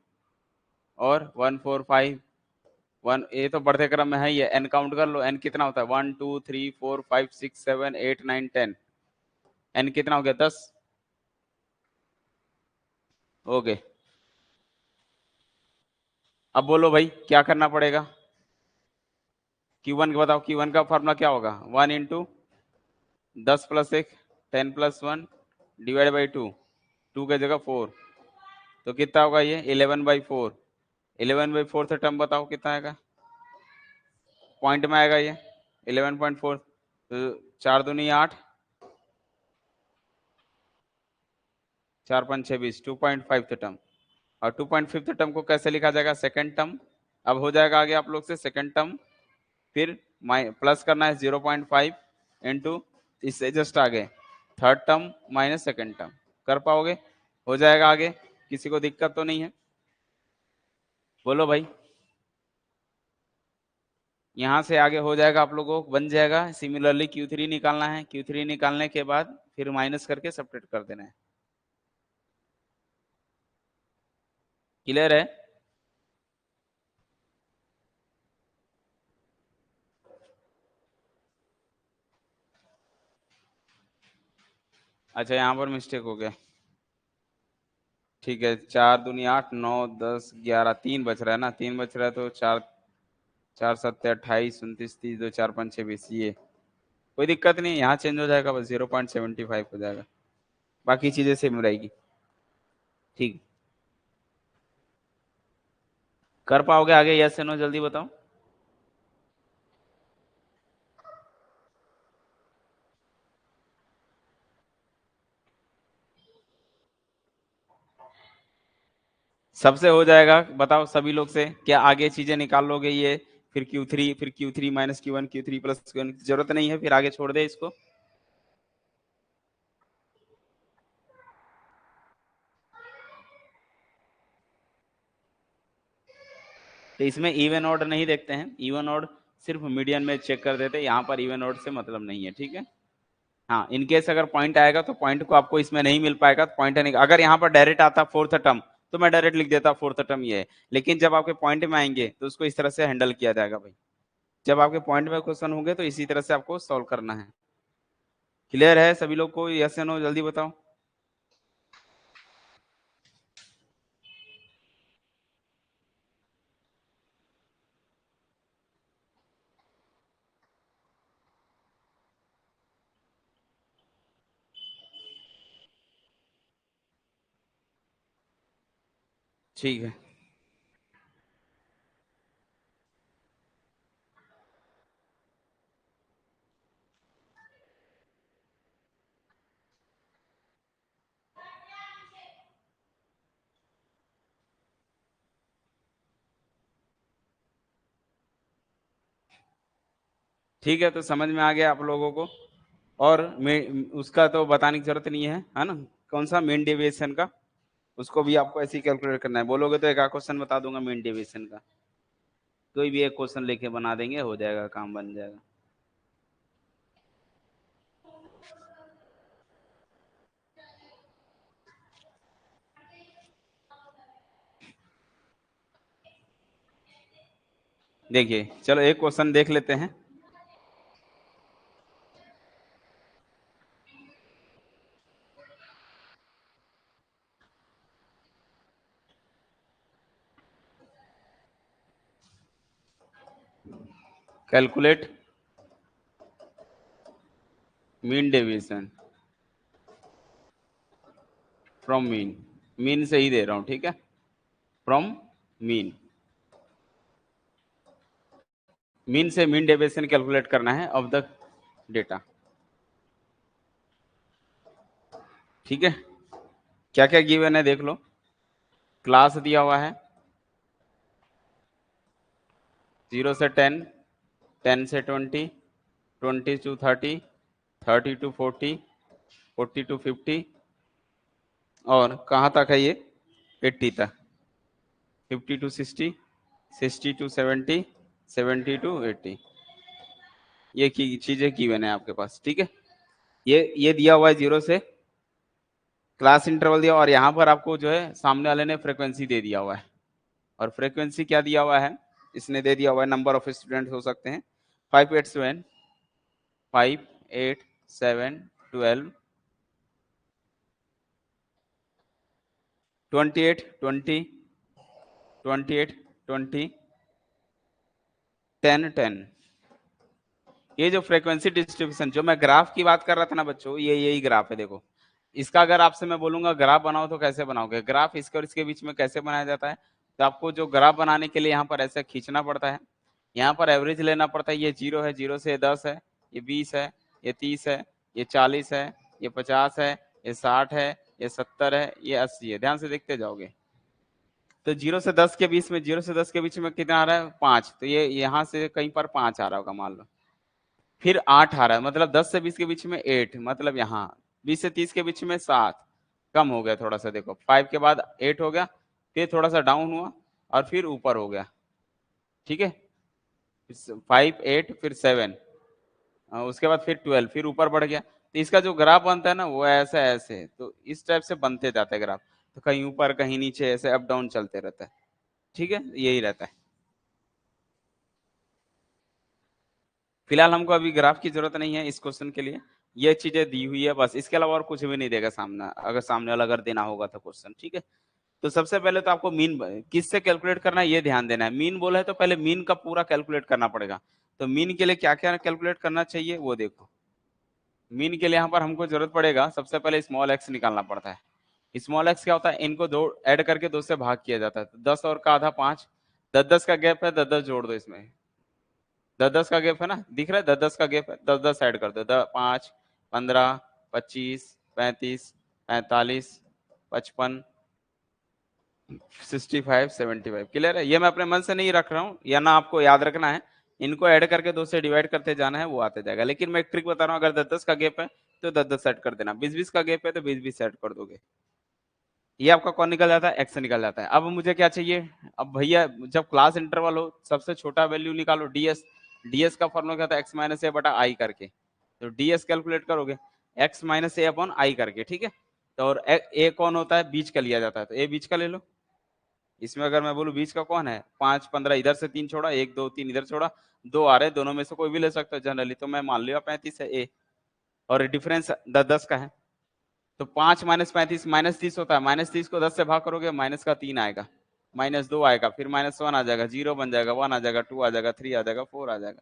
और 145, वन, ये तो बढ़ते क्रम में है। ये एन काउंट कर लो, एन कितना होता है, 1 2 3 4 5 6 7 8 9 10, एन कितना हो गया 10। ओके, अब बोलो भाई क्या करना पड़ेगा। Q1 बताओ, Q1 का फॉर्मूला क्या होगा, 1 into 10 plus 1, 10 plus 1 divide by 2, 2 की जगह 4, तो कितना होगा ये 11/4। 11/4 से टर्म बताओ कितना आएगा, पॉइंट में आएगा ये 11.4, तो 4 दूनी 8, 4 5 6 20, 2.5 टर्म। और 2.5 टर्म को कैसे लिखा जाएगा, सेकंड टर्म। अब हो जाएगा आगे आप लोग से सेकंड टर्म, फिर प्लस करना है 0.5 इंटू, इससे जस्ट आगे third term minus second term. कर पाओगे, हो जाएगा आगे, किसी को दिक्कत तो नहीं है। बोलो भाई, यहाँ से आगे हो जाएगा, आप लोगों को बन जाएगा। सिमिलरली Q3 निकालना है, Q3 निकालने के बाद फिर माइनस करके सब्ट्रैक्ट कर देना है। क्लियर है। अच्छा, यहाँ पर मिस्टेक हो गया। ठीक है, 4 दूनी 8, 9 10 11, 3 बच रहा है ना, 3 बच रहा है तो 4 4 7 28 29 30 2 4 5 6 20, ये कोई दिक्कत नहीं, यहाँ चेंज हो जाएगा बस, 0.75 हो जाएगा, बाकी चीजें सेम रहेगी। ठीक, कर पाओगे आगे, यस या नो जल्दी बताओ। सबसे हो जाएगा, बताओ सभी लोग से, क्या आगे चीजें निकाल लोगे ये, फिर Q3 फिर Q3 minus Q1 Q3 plus Q1, जरूरत नहीं है, फिर आगे छोड़ दे इसको। तो इसमें इवन ऑड नहीं देखते हैं, इवन ऑड सिर्फ मीडियन में चेक कर देते हैं, यहाँ पर इवन ऑड से मतलब नहीं है, ठीक है। हाँ, इनकेस अगर पॉइंट आएगा तो पॉइंट को आपको इसमें नहीं मिल पाएगा, तो पॉइंट नहीं, अगर यहाँ पर डायरेक्ट आता फोर्थ टर्म तो मैं डायरेक्ट लिख देता फोर्थ टर्म ये है, लेकिन जब आपके पॉइंट में आएंगे तो उसको इस तरह से हैंडल किया जाएगा भाई, जब आपके पॉइंट में क्वेश्चन होंगे तो इसी तरह से आपको सॉल्व करना है। क्लियर है सभी लोग को, यस या नो जल्दी बताओ। ठीक है, ठीक है, तो समझ में आ गया आप लोगों को, और उसका तो बताने की जरूरत नहीं है ना, कौन सा मीन डेविएशन का, उसको भी आपको ऐसे ही कैलकुलेट करना है, बोलोगे तो एक क्वेश्चन बता दूंगा मीन डेविएशन का, कोई भी एक क्वेश्चन लेके बना देंगे, हो जाएगा, काम बन जाएगा। देखिए चलो एक क्वेश्चन देख लेते हैं। Calculate mean deviation from mean, mean से ही दे रहा हूं, ठीक है, फ्रॉम मीन, मीन से मीन डेविएशन कैलकुलेट करना है ऑफ द डेटा, ठीक है। क्या क्या गिवन है देख लो, क्लास दिया हुआ है 0 से 10, 10 से 20, 20 to 30, 30 to 40, 40 to 50, और कहाँ तक है ये, 80 तक, 50 to 60, 60 to 70, 70 to 80, ये की चीजें गिवन है आपके पास, ठीक है। ये दिया हुआ है 0 से, क्लास इंटरवल दिया, और यहाँ पर आपको जो है सामने वाले ने फ्रीक्वेंसी दे दिया हुआ है, और फ्रीक्वेंसी क्या दिया हुआ है, इसने दे दिया हुआ है नंबर ऑफ स्टूडेंट हो सकते हैं 5 8 7, 5 8 7 12, 28 20, 28 20, 10 10। ये जो फ्रीक्वेंसी डिस्ट्रीब्यूशन, जो मैं ग्राफ की बात कर रहा था ना बच्चों, ये यही ग्राफ है, देखो इसका अगर आपसे मैं बोलूंगा ग्राफ बनाओ तो कैसे बनाओगे, ग्राफ इसके और इसके बीच में कैसे बनाया जाता है, तो आपको जो ग्राफ बनाने के लिए यहाँ पर ऐसे खींचना पड़ता है, यहाँ पर एवरेज लेना पड़ता है, ये 0 है, 0 से 10 है, ये 20 है, ये 30 है, ये 40 है, ये 50 है, ये 60 है, ये 70 है, ये 80 है, ध्यान से देखते जाओगे। तो 0 से 10 के बीच में, 0 से 10 के बीच में कितना आ रहा है, 5, तो ये यहाँ से कहीं पर 5 आ रहा होगा मान लो, फिर 8 आ रहा है, मतलब 10 से 20 के बीच में 8, मतलब यहाँ 20 से 30 के बीच में 7, कम हो गया थोड़ा सा, देखो 5 के बाद 8 हो गया, फिर थोड़ा सा डाउन हुआ, और फिर ऊपर हो गया, ठीक है, 5 8 फिर 7, उसके बाद फिर 12, फिर ऊपर बढ़ गया, तो इसका जो ग्राफ बनता है ना वो ऐसे ऐसे, तो इस टाइप से बनते जाते हैं ग्राफ, तो कहीं ऊपर कहीं नीचे ऐसे अप डाउन चलते रहता है, ठीक है, यही रहता है। फिलहाल हमको अभी ग्राफ की जरूरत नहीं है इस क्वेश्चन के लिए, ये चीजें दी हुई है बस, इसके अलावा और कुछ भी नहीं देगा सामने, अगर सामने वाला अगर देना होगा तो क्वेश्चन, ठीक है। तो सबसे पहले तो आपको मीन किससे कैलकुलेट करना है ये ध्यान देना है। मीन बोला है तो पहले मीन का पूरा कैलकुलेट करना पड़ेगा। तो मीन के लिए क्या क्या कैलकुलेट करना चाहिए वो देखो। मीन के लिए यहाँ पर हमको जरूरत पड़ेगा, सबसे पहले स्मॉल एक्स निकालना पड़ता है। स्मॉल एक्स क्या होता है, इनको दो ऐड करके 2 से भाग किया जाता है। तो 10 और का आधा 5, 10-10 का गैप है, 10-10 जोड़ दो इसमें। 10-10 का गैप है ना, दिख रहा है 10-10 का गैप है, 10-10 ऐड कर दो। 5, 15, 25, 35, 45, 55, 65, 75। क्लियर है। ये मैं अपने मन से नहीं रख रहा हूँ, या ना आपको याद रखना है। इनको ऐड करके 2 से डिवाइड करते जाना है, वो आते जाएगा। लेकिन मैं एक ट्रिक बता रहा हूँ, अगर 10-10 का गैप है तो 10-10 सेट कर देना, 20-20 का गैप है तो 20-20 सेट कर दोगे। ये आपका कौन निकल जाता है, एक्स निकल जाता है। अब मुझे क्या चाहिए, अब भैया जब क्लास इंटरवल हो सबसे छोटा वैल्यू निकालो, डीएस। डीएस का फॉर्मूला क्या था, एक्स माइनस ए बटा आई करके। तो डीएस कैलकुलेट करोगे x minus A upon I करके, ठीक है। तो और ए कौन होता है, बीच का लिया जाता है, तो ए बीच का ले लो। इसमें अगर मैं बोलूं बीच का कौन है, 5, 15 इधर से 3 छोड़ा, 1, 2, 3 इधर छोड़ा, 2 आ रहे, दोनों में से कोई भी ले सकता है जनरली, तो मैं मान लिया 35 है ए। और डिफरेंस 10-10 का है, तो 5 माइनस 35 -30 होता है। -30 को 10 से भाग करोगे, माइनस का 3 आएगा, -2 आएगा, फिर -1 आ जाएगा, 0 बन जाएगा, 1 आ जाएगा, 2 आ जाएगा, 3 आ जाएगा, 4 आ जाएगा।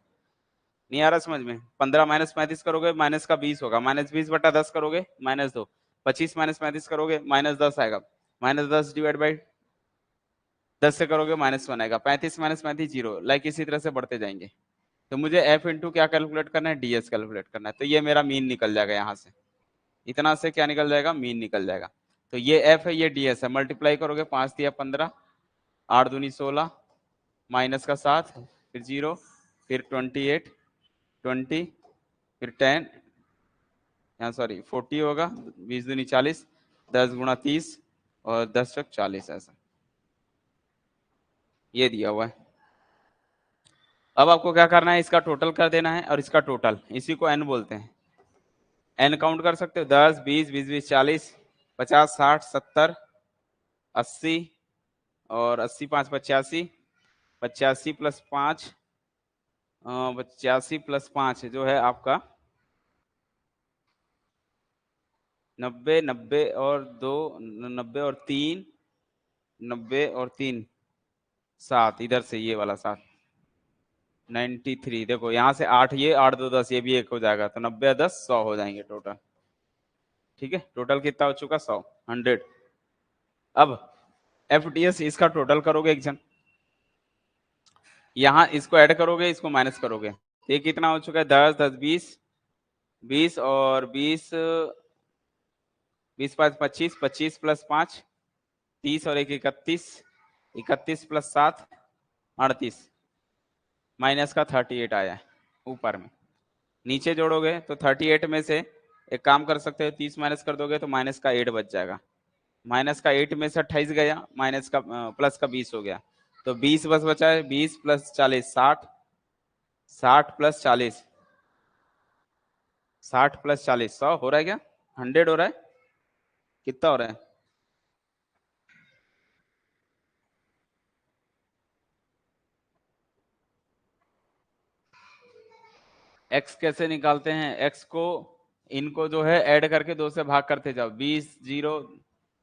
नहीं आ रहा समझ में। 15 माइनस 35 करोगे माइनस का 20 होगा, -20 बटा 10 करोगे -2। 25 माइनस 35 करोगे -10 आएगा, -10 डिवाइड बाई 10 से करोगे -1 आएगा, 35 माइनस 35 0, लाइक इसी तरह से बढ़ते जाएंगे। तो मुझे एफ इंटू क्या कैलकुलेट करना है, डीएस कैलकुलेट करना है। तो ये मेरा मीन निकल जाएगा यहाँ से, इतना से क्या निकल जाएगा, मीन निकल जाएगा। तो ये एफ है, ये डीएस है। मल्टीप्लाई करोगे 5 तिया 15, 8 दूनी 16, माइनस का 7, फिर 0, फिर 28, 20, फिर 10, यहाँ सॉरी 40 होगा, 20 दूनी 40, 10 गुणा 30 और 10 चौक 40, ऐसा ये दिया हुआ है। अब आपको क्या करना है, इसका टोटल कर देना है, और इसका टोटल, इसी को एन बोलते हैं। एन काउंट कर सकते हो, 10, 20, 20, 20, 40, 50, 60, 70, 80, और 80 5 85, 85 प्लस 5, 85 प्लस 5 जो है आपका 90, 90 और 2, 90 और 3, 90 और 3, 7, इधर से ये वाला 7, 93। देखो यहाँ से 8, ये 8 2 10, ये भी 1 हो जाएगा, तो 90 10 100 हो जाएंगे टोटल। ठीक है, टोटल कितना हो चुका, 100, 100। अब एफ डी एस इसका टोटल करोगे एक जन, यहाँ इसको ऐड करोगे, इसको माइनस करोगे, तो ये कितना हो चुका है, 10 10 20, 20 और 20, 20 5 25, 25 प्लस 5 30 और 1 31, 31 प्लस 7 38, माइनस का 38 आया है ऊपर में। नीचे जोड़ोगे तो 38 में से एक काम कर सकते हो, 30 माइनस कर दोगे तो माइनस का 8 बच जाएगा। माइनस का 8 में से 28 गया, माइनस का प्लस का 20 हो गया, तो 20 बस बचा है, 20 प्लस 40 60, 60 प्लस 40, 60 प्लस 40 100 हो रहा है क्या, 100 हो रहा है, कितना हो रहा है, एक्स कैसे निकालते हैं, एक्स को इनको जो है ऐड करके 2 से भाग करते जाओ, 20 0,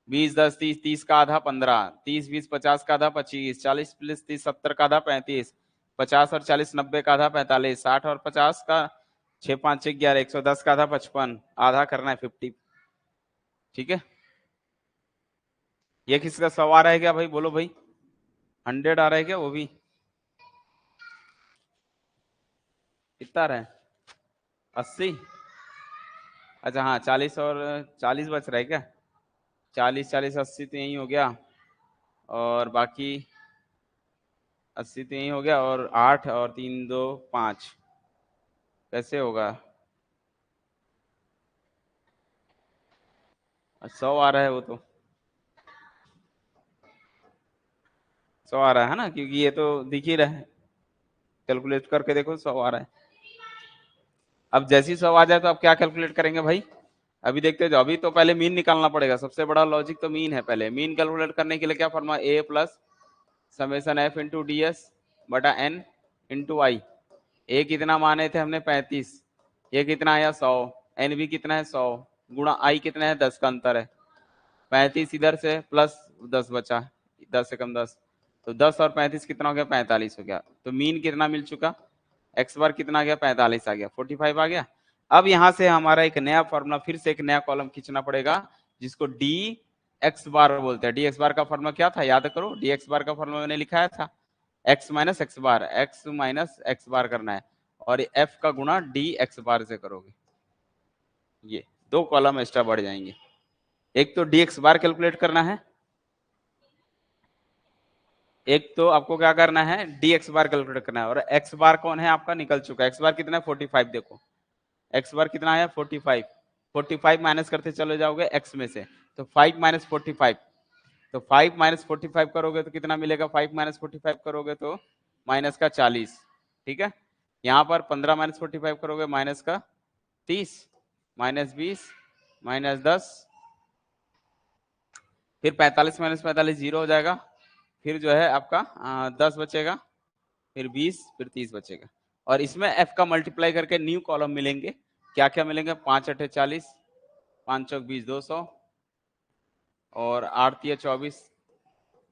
20 10 30, 30 का आधा 15, 30 20 50 का आधा 25, 40 प्लस 30 70 का आधा 35, 50 और 40 90 का आधा 45, 60 और 50 का 6 5 6 11, 110 का आधा 55, आधा करना है 50। ठीक है, ये किसका 100 आ रहा है क्या भाई, बोलो भाई, 100 आ रहा है क्या, वो भी कितना आ रहा है, 80। अच्छा हाँ, 40 और 40 बच रहा है क्या, 40 40 80 तो यही हो गया, और बाकी 80 तो यही हो गया, और 8 और 3 2 5, कैसे होगा, 100 आ रहा है वो तो, 100 आ रहा है ना, क्योंकि ये तो दिख ही रहा है, कैलकुलेट करके देखो 100 आ रहा है। अब जैसी 100 आ जाए तो आप क्या कैलकुलेट करेंगे भाई, अभी देखते जाओ। अभी तो पहले मीन निकालना पड़ेगा, सबसे बड़ा लॉजिक तो मीन है। पहले मीन कैलकुलेट करने के लिए क्या formula, A plus summation F into D S बटा एन इंटू आई। ए कितना माने थे हमने 35, ये कितना आया 100, एन भी कितना है 100, गुणा आई कितना है 10 का अंतर है 35 इधर से प्लस 10 बचा, 10 से कम 10, तो 10 और 35 कितना हो गया, 45 हो गया। तो मीन कितना मिल चुका, एक्स बार कितना आ गया, 45 आ गया, 45 आ गया। अब यहां से हमारा एक नया फॉर्मूला, फिर से एक नया कॉलम खींचना पड़ेगा, जिसको डी एक्स बार बोलते हैं। डी एक्स बार का फॉर्मूला क्या था, याद करो। डी एक्स बार का फॉर्मूला मैंने लिखाया था, एक्स माइनस एक्स बार, एक्स माइनस एक्स बार करना है, और एफ का गुणा डी एक्स बार से करोगे, ये दो कॉलम एक्स्ट्रा बढ़ जाएंगे। एक तो डी एक्स बार कैलकुलेट करना है, एक तो आपको क्या करना है, डी एक्स बार कैलकुलेट करना है। और एक्स बार कौन है आपका, निकल चुका है। एक्स बार कितना है, 45। देखो एक्स बार कितना आया, 45। 45 माइनस करते चले जाओगे एक्स में से, तो 5 माइनस 45, तो 5 माइनस 45 करोगे तो कितना मिलेगा, 5 माइनस 45 करोगे तो माइनस का 40, ठीक है। यहाँ पर 15 माइनस 45 करोगे माइनस का 30, माइनस 20, माइनस 10, फिर 45 माइनस 45 जीरो हो जाएगा, फिर जो है आपका 10 बचेगा, फिर 20, फिर 30 बचेगा। और इसमें एफ का मल्टीप्लाई करके न्यू कॉलम मिलेंगे, क्या क्या मिलेंगे, 5 अठे 40, 5 चौक 20, 200, और 8 तिया 24,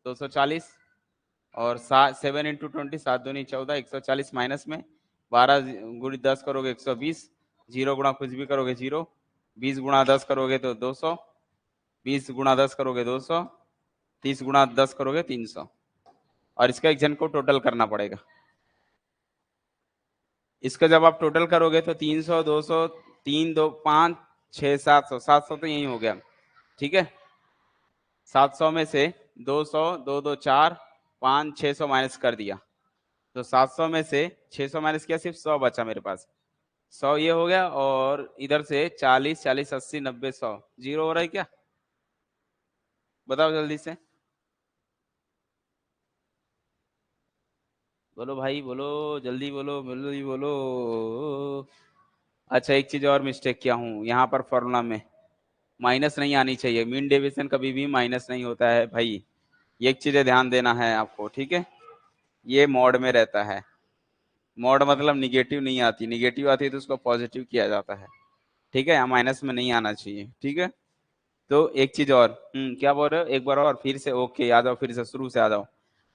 240, और 7 इंटू 20, 7 दूनी 14, 140 माइनस में 12 गुणी 10 करोगे 120, जीरो गुणा कुछ भी करोगे जीरो, 20 गुणा 10 करोगे तो 200, 20 गुणा 10 करोगे 200, 30 गुणा 10 करोगे 300, और इसका एक जन को टोटल करना पड़ेगा। इसका जब आप टोटल करोगे तो 300, 200, 3 2 5 6 700, 700 तो यही हो गया, ठीक है। 700 में से 200, 2 2 4 5 600 माइनस कर दिया, तो 700 में से 600 माइनस किया, सिर्फ 100 बचा मेरे पास, 100 ये हो गया, और इधर से 40 40 80 90 100 जीरो हो रहा है क्या, बताओ जल्दी से, बोलो भाई बोलो, जल्दी बोलो, जल्दी बोलो। अच्छा एक चीज और मिस्टेक किया हूँ यहाँ पर, फॉर्मूला में माइनस नहीं आनी चाहिए, मीन डेविएशन कभी भी माइनस नहीं होता है भाई, ये एक चीज ध्यान देना है आपको, ठीक है। ये मॉड में रहता है, मॉड मतलब निगेटिव नहीं आती, निगेटिव आती है तो उसको पॉजिटिव किया जाता है, ठीक है, यहाँ माइनस में नहीं आना चाहिए, ठीक है। तो एक चीज और, क्या बोल रहे हो, एक बार और फिर से, ओके आ जाओ, फिर से शुरू से आ जाओ।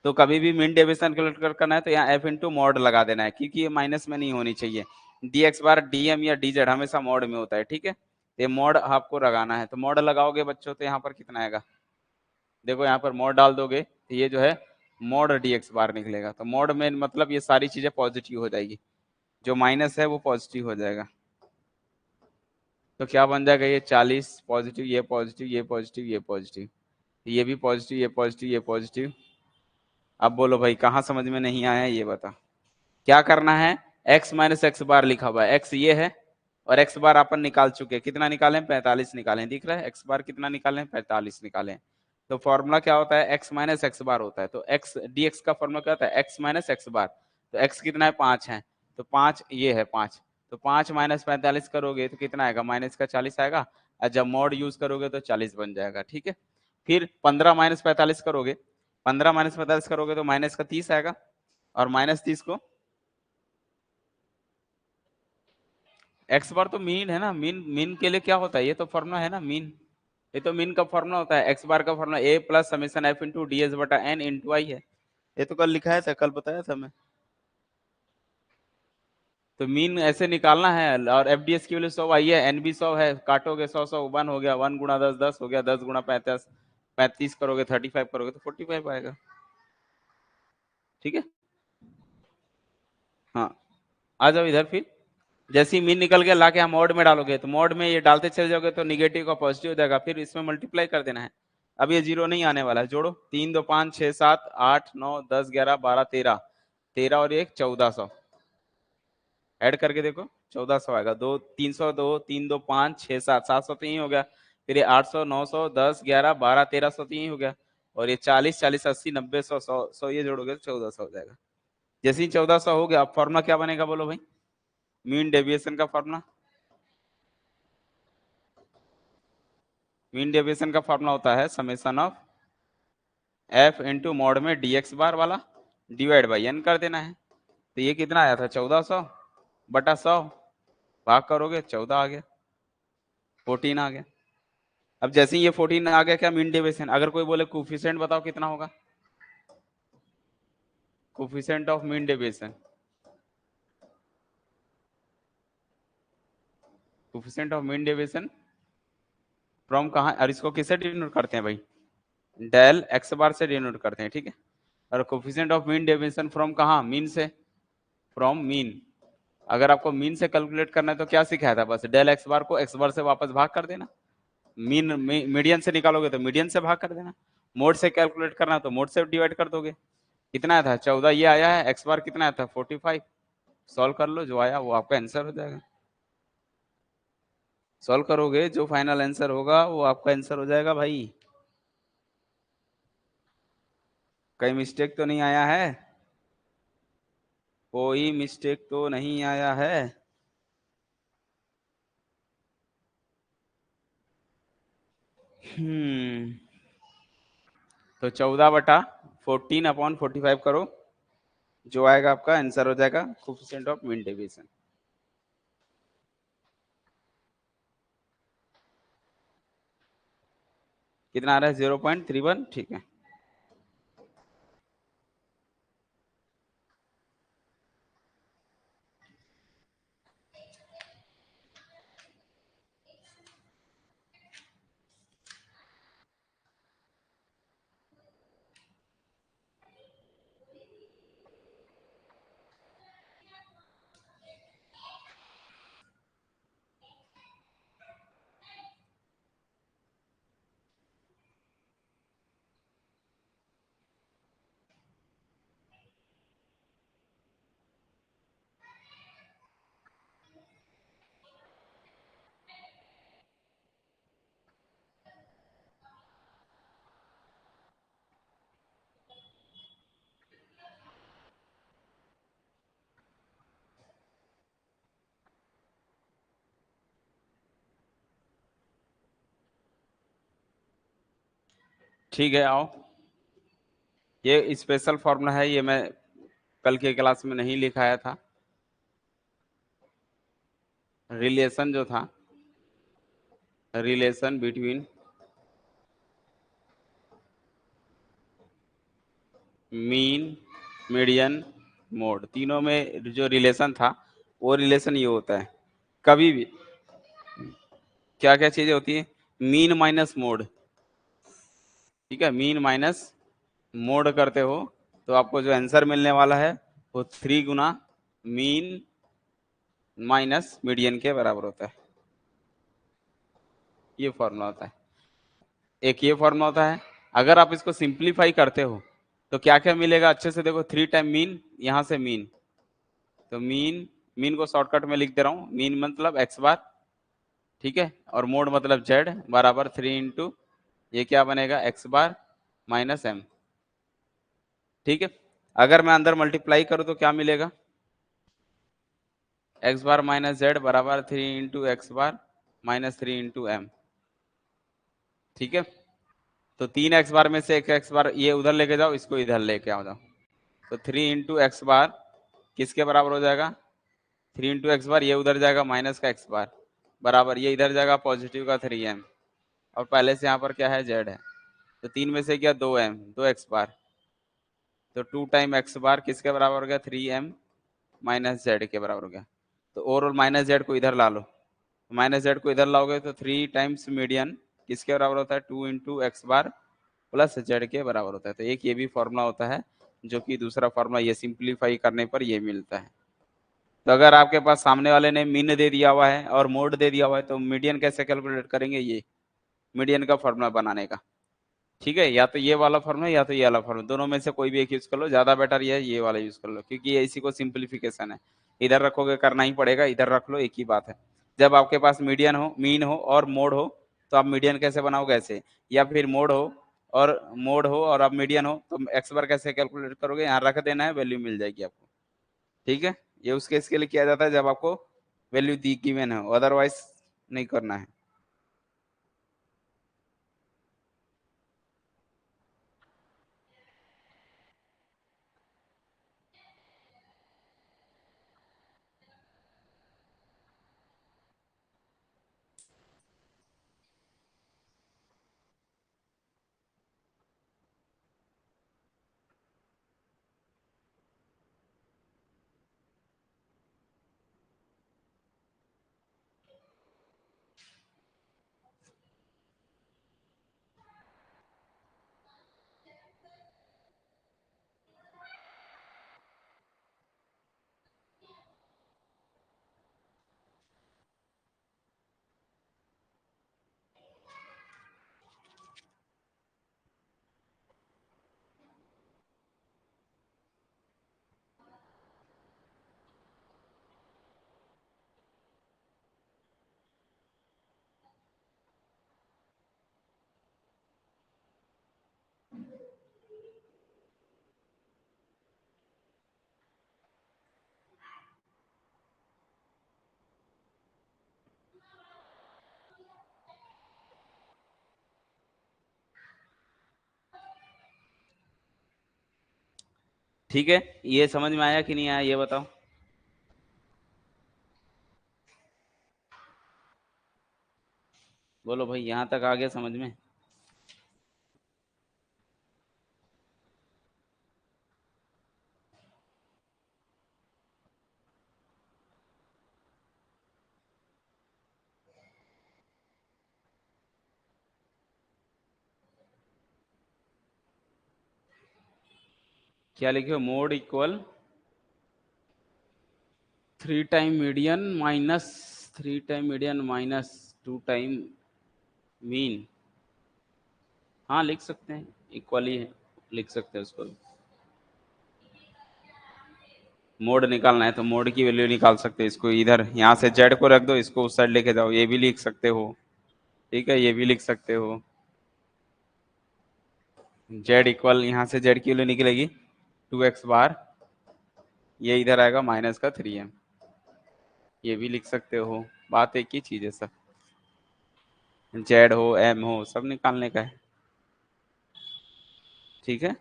तो कभी भी मीन डेविएशन कैलकुलेट करना है तो यहाँ एफ इंटू मॉड लगा देना है, क्योंकि ये माइनस में नहीं होनी चाहिए। डी एक्स बार डी एम या डी जेड हमेशा मॉड में होता है, ठीक है। ये मॉड आपको लगाना है, तो मॉड लगाओगे बच्चों तो यहाँ पर कितना आएगा, देखो यहाँ पर मॉड डाल दोगे तो ये जो है मॉड डी एक्स बार निकलेगा। तो मॉड में मतलब ये सारी चीजें पॉजिटिव हो जाएगी, जो माइनस है वो पॉजिटिव हो जाएगा। तो क्या बन जाएगा, ये 40 पॉजिटिव, ये पॉजिटिव, ये पॉजिटिव, ये पॉजिटिव, ये भी पॉजिटिव, ये पॉजिटिव, ये पॉजिटिव। अब बोलो भाई कहाँ समझ में नहीं आया, ये बता। क्या करना है, x माइनस एक्स बार लिखा हुआ है, x ये है, और x बार अपन निकाल चुके हैं, कितना निकाले, 45 निकाले, दिख रहा है, x बार कितना निकाले, 45 निकाले। तो फॉर्मूला क्या होता है, x माइनस एक्स बार होता है, तो x dx का फॉर्मूला क्या होता है, x माइनस एक्स बार। तो x कितना है, 5 है, तो 5 ये है 5, तो 5 माइनस 45 करोगे तो कितना आएगा, माइनस का 40 आएगा, और जब मॉड यूज करोगे तो 40 बन जाएगा, ठीक है। फिर 15 माइनस 45 करोगे, 15 माइनस 45 करोगे तो माइनस का 30 आएगा, और माइनस 30 को एक्स बार तो मीन है ना, मीन मीन के लिए क्या होता है, ये तो फॉर्मूला है ना मीन, ये तो मीन का फॉर्मूला होता है, एक्स बार का formula A plus summation F into D S बटा एन इंटू आई है, ये तो कल लिखाया था, कल बताया था मैं। तो मीन ऐसे निकालना है, और एफ डी एस की वैल्यू 100 आई है, एन भी 100 है, काटोगे 100 100 1 हो गया, 1 गुणा 10 10 हो गया, 10 गुणा 35 35 करोगे, 35 करोगे तो 45 आएगा, ठीक है। हाँ आ जाओ इधर, फिर जैसे ही मीन निकल गया लाके हम मॉड में डालोगे, तो मॉड में ये डालते चले जाओगे तो निगेटिव का पॉजिटिव हो जाएगा, फिर इसमें मल्टीप्लाई कर देना है। अब ये जीरो नहीं आने वाला है, जोड़ो, 3 2 5 6 7 8 9 10 11 12 13, 13 और एक 1400, ऐड करके देखो 1400 आएगा, 2 300 2 3 2 5 6 7 700 तो यही हो गया, फिर ये 800 900 10 11 12 1300 तो यही हो गया, और ये 40 40 80 90 100 100 100 ये जोड़ोगे तो 1400 हो जाएगा। जैसे ही 1400 हो गया, अब फॉर्मूला क्या बनेगा बोलो भाई, मीन डेविएशन का फॉर्मूला, मीन डेविएशन का फॉर्मूला होता है summation of F into mod में डी एक्स बार वाला डिवाइड बाई एन कर देना है। तो ये कितना आया था, 1400 बटा 100, भाग करोगे 14 आ गया, 14 आ गया, अब जैसे ही ये 14 आ गया, क्या मीन डेविएशन, अगर कोई बोले कोफिशिएंट बताओ कितना होगा, coefficient of mean deviation, coefficient of mean deviation from कहाँ, और इसको किससे डिनोट करते हैं भाई, डेल एक्स बार से डिनोट करते हैं, ठीक है। और coefficient of mean deviation from कहाँ, मीन से, फ्रॉम मीन। अगर आपको मीन से कैलकुलेट करना है तो क्या सिखाया था, बस डेल एक्स बार को एक्स बार से वापस भाग कर देना, मीन मीडियन से निकालोगे तो मीडियन से भाग कर देना, मोड से कैलकुलेट करना तो मोड से डिवाइड कर दोगे। कितना आया था 14, ये आया है, एक्स बार कितना आया था 45, सॉल्व कर लो, जो आया वो आपका आंसर हो जाएगा, सॉल्व करोगे जो फाइनल आंसर होगा वो आपका आंसर हो जाएगा भाई। कहीं मिस्टेक तो नहीं आया है, कोई मिस्टेक तो नहीं आया है। हम्म, तो 14/14/45 करो, जो आएगा आपका आंसर हो जाएगा कोफिशिएंट ऑफ मीन डेविएशन। कितना आ रहा है 0.31, ठीक है। ठीक है आओ, ये स्पेशल फॉर्मूला है, ये मैं कल के क्लास में नहीं लिखाया था, रिलेशन जो था, relation between mean median mode, तीनों में जो रिलेशन था वो रिलेशन ये होता है, कभी भी क्या क्या चीजें होती है, मीन माइनस मोड, ठीक है, मीन माइनस मोड करते हो तो आपको जो आंसर मिलने वाला है वो 3 गुना मीन माइनस मीडियन के बराबर होता है, ये फॉर्मूला होता है। एक ये फॉर्मूला होता है, अगर आप इसको सिंप्लीफाई करते हो तो क्या क्या मिलेगा, अच्छे से देखो, 3 टाइम मीन, यहाँ से मीन, तो मीन, मीन को शॉर्टकट में लिख दे रहा हूँ, मीन मतलब एक्स बार, ठीक है, और मोड मतलब जेड बराबर 3 इंटू ये क्या बनेगा एक्स बार माइनस एम, ठीक है। अगर मैं अंदर मल्टीप्लाई करूँ तो क्या मिलेगा, एक्स बार माइनस जेड बराबर 3 इंटू एक्स बार माइनस 3 इंटू एम, ठीक है। तो 3 एक्स बार में से एक एक्स बार ये उधर लेके जाओ, इसको इधर लेके आओ जाओ, तो 3 इंटू एक्स बार किसके बराबर हो जाएगा, 3 इंटू एक्स बार ये उधर जाएगा माइनस का एक्स बार बराबर ये इधर जाएगा पॉजिटिव का 3 एम, और पहले से यहाँ पर क्या है जेड है, तो 3 में से क्या 2 एम, 2 एक्स बार, तो 2 टाइम एक्स बार किसके बराबर हो गया 3 एम माइनस जेड के बराबर हो गया। तो ओवरऑल माइनस जेड को इधर ला लो, माइनस जेड को इधर लाओगे तो 3 टाइम्स मीडियन किसके बराबर होता है 2 इंटू एक्स बार प्लस जेड के बराबर होता है। तो एक ये भी फॉर्मूला होता है, जो कि दूसरा फॉर्मूला ये सिंप्लीफाई करने पर ये मिलता है। तो अगर आपके पास सामने वाले ने मीन दे दिया हुआ है और मोड दे दिया हुआ है तो मीडियन कैसे कैलकुलेट करेंगे, ये मीडियन का फॉर्मूला बनाने का, ठीक है। या तो ये वाला फॉर्मूला या तो ये वाला फॉर्मूला, दोनों में से कोई भी एक यूज कर लो, ज्यादा बेटर ये है ये वाला यूज कर लो, क्योंकि ये इसी को सिंप्लीफिकेशन है, इधर रखोगे करना ही पड़ेगा, इधर रख लो एक ही बात है। जब आपके पास मीडियन हो, मीन हो और मोड हो तो आप मीडियन कैसे बनाओगे ऐसे, या फिर मोड हो और आप मीडियन हो तो एक्स बार कैसे कैलकुलेट करोगे, यहाँ रख देना है, वैल्यू मिल जाएगी आपको, ठीक है। ये उस केस के लिए किया जाता है जब आपको वैल्यू दी गिवन है, अदरवाइज नहीं करना है। ठीक है, ये समझ में आया कि नहीं आया ये बताओ। बोलो भाई, यहाँ तक आ गया समझ में? क्या लिखे हो? Mode equal 3 time median minus 2 time mean. हाँ लिख सकते हैं, इक्वल ही है, लिख सकते हैं उसको। मोड निकालना है तो मोड की वैल्यू निकाल सकते हैं, इसको इधर यहाँ से जेड को रख दो, इसको उस साइड लेके जाओ, ये भी लिख सकते हो। ठीक है, ये भी लिख सकते हो। जेड इक्वल, यहाँ से जेड की वैल्यू निकलेगी 2x बार, ये इधर आएगा -3m। ये भी लिख सकते हो, बात एक ही चीज है सब। जेड हो एम हो सब निकालने का है। ठीक है,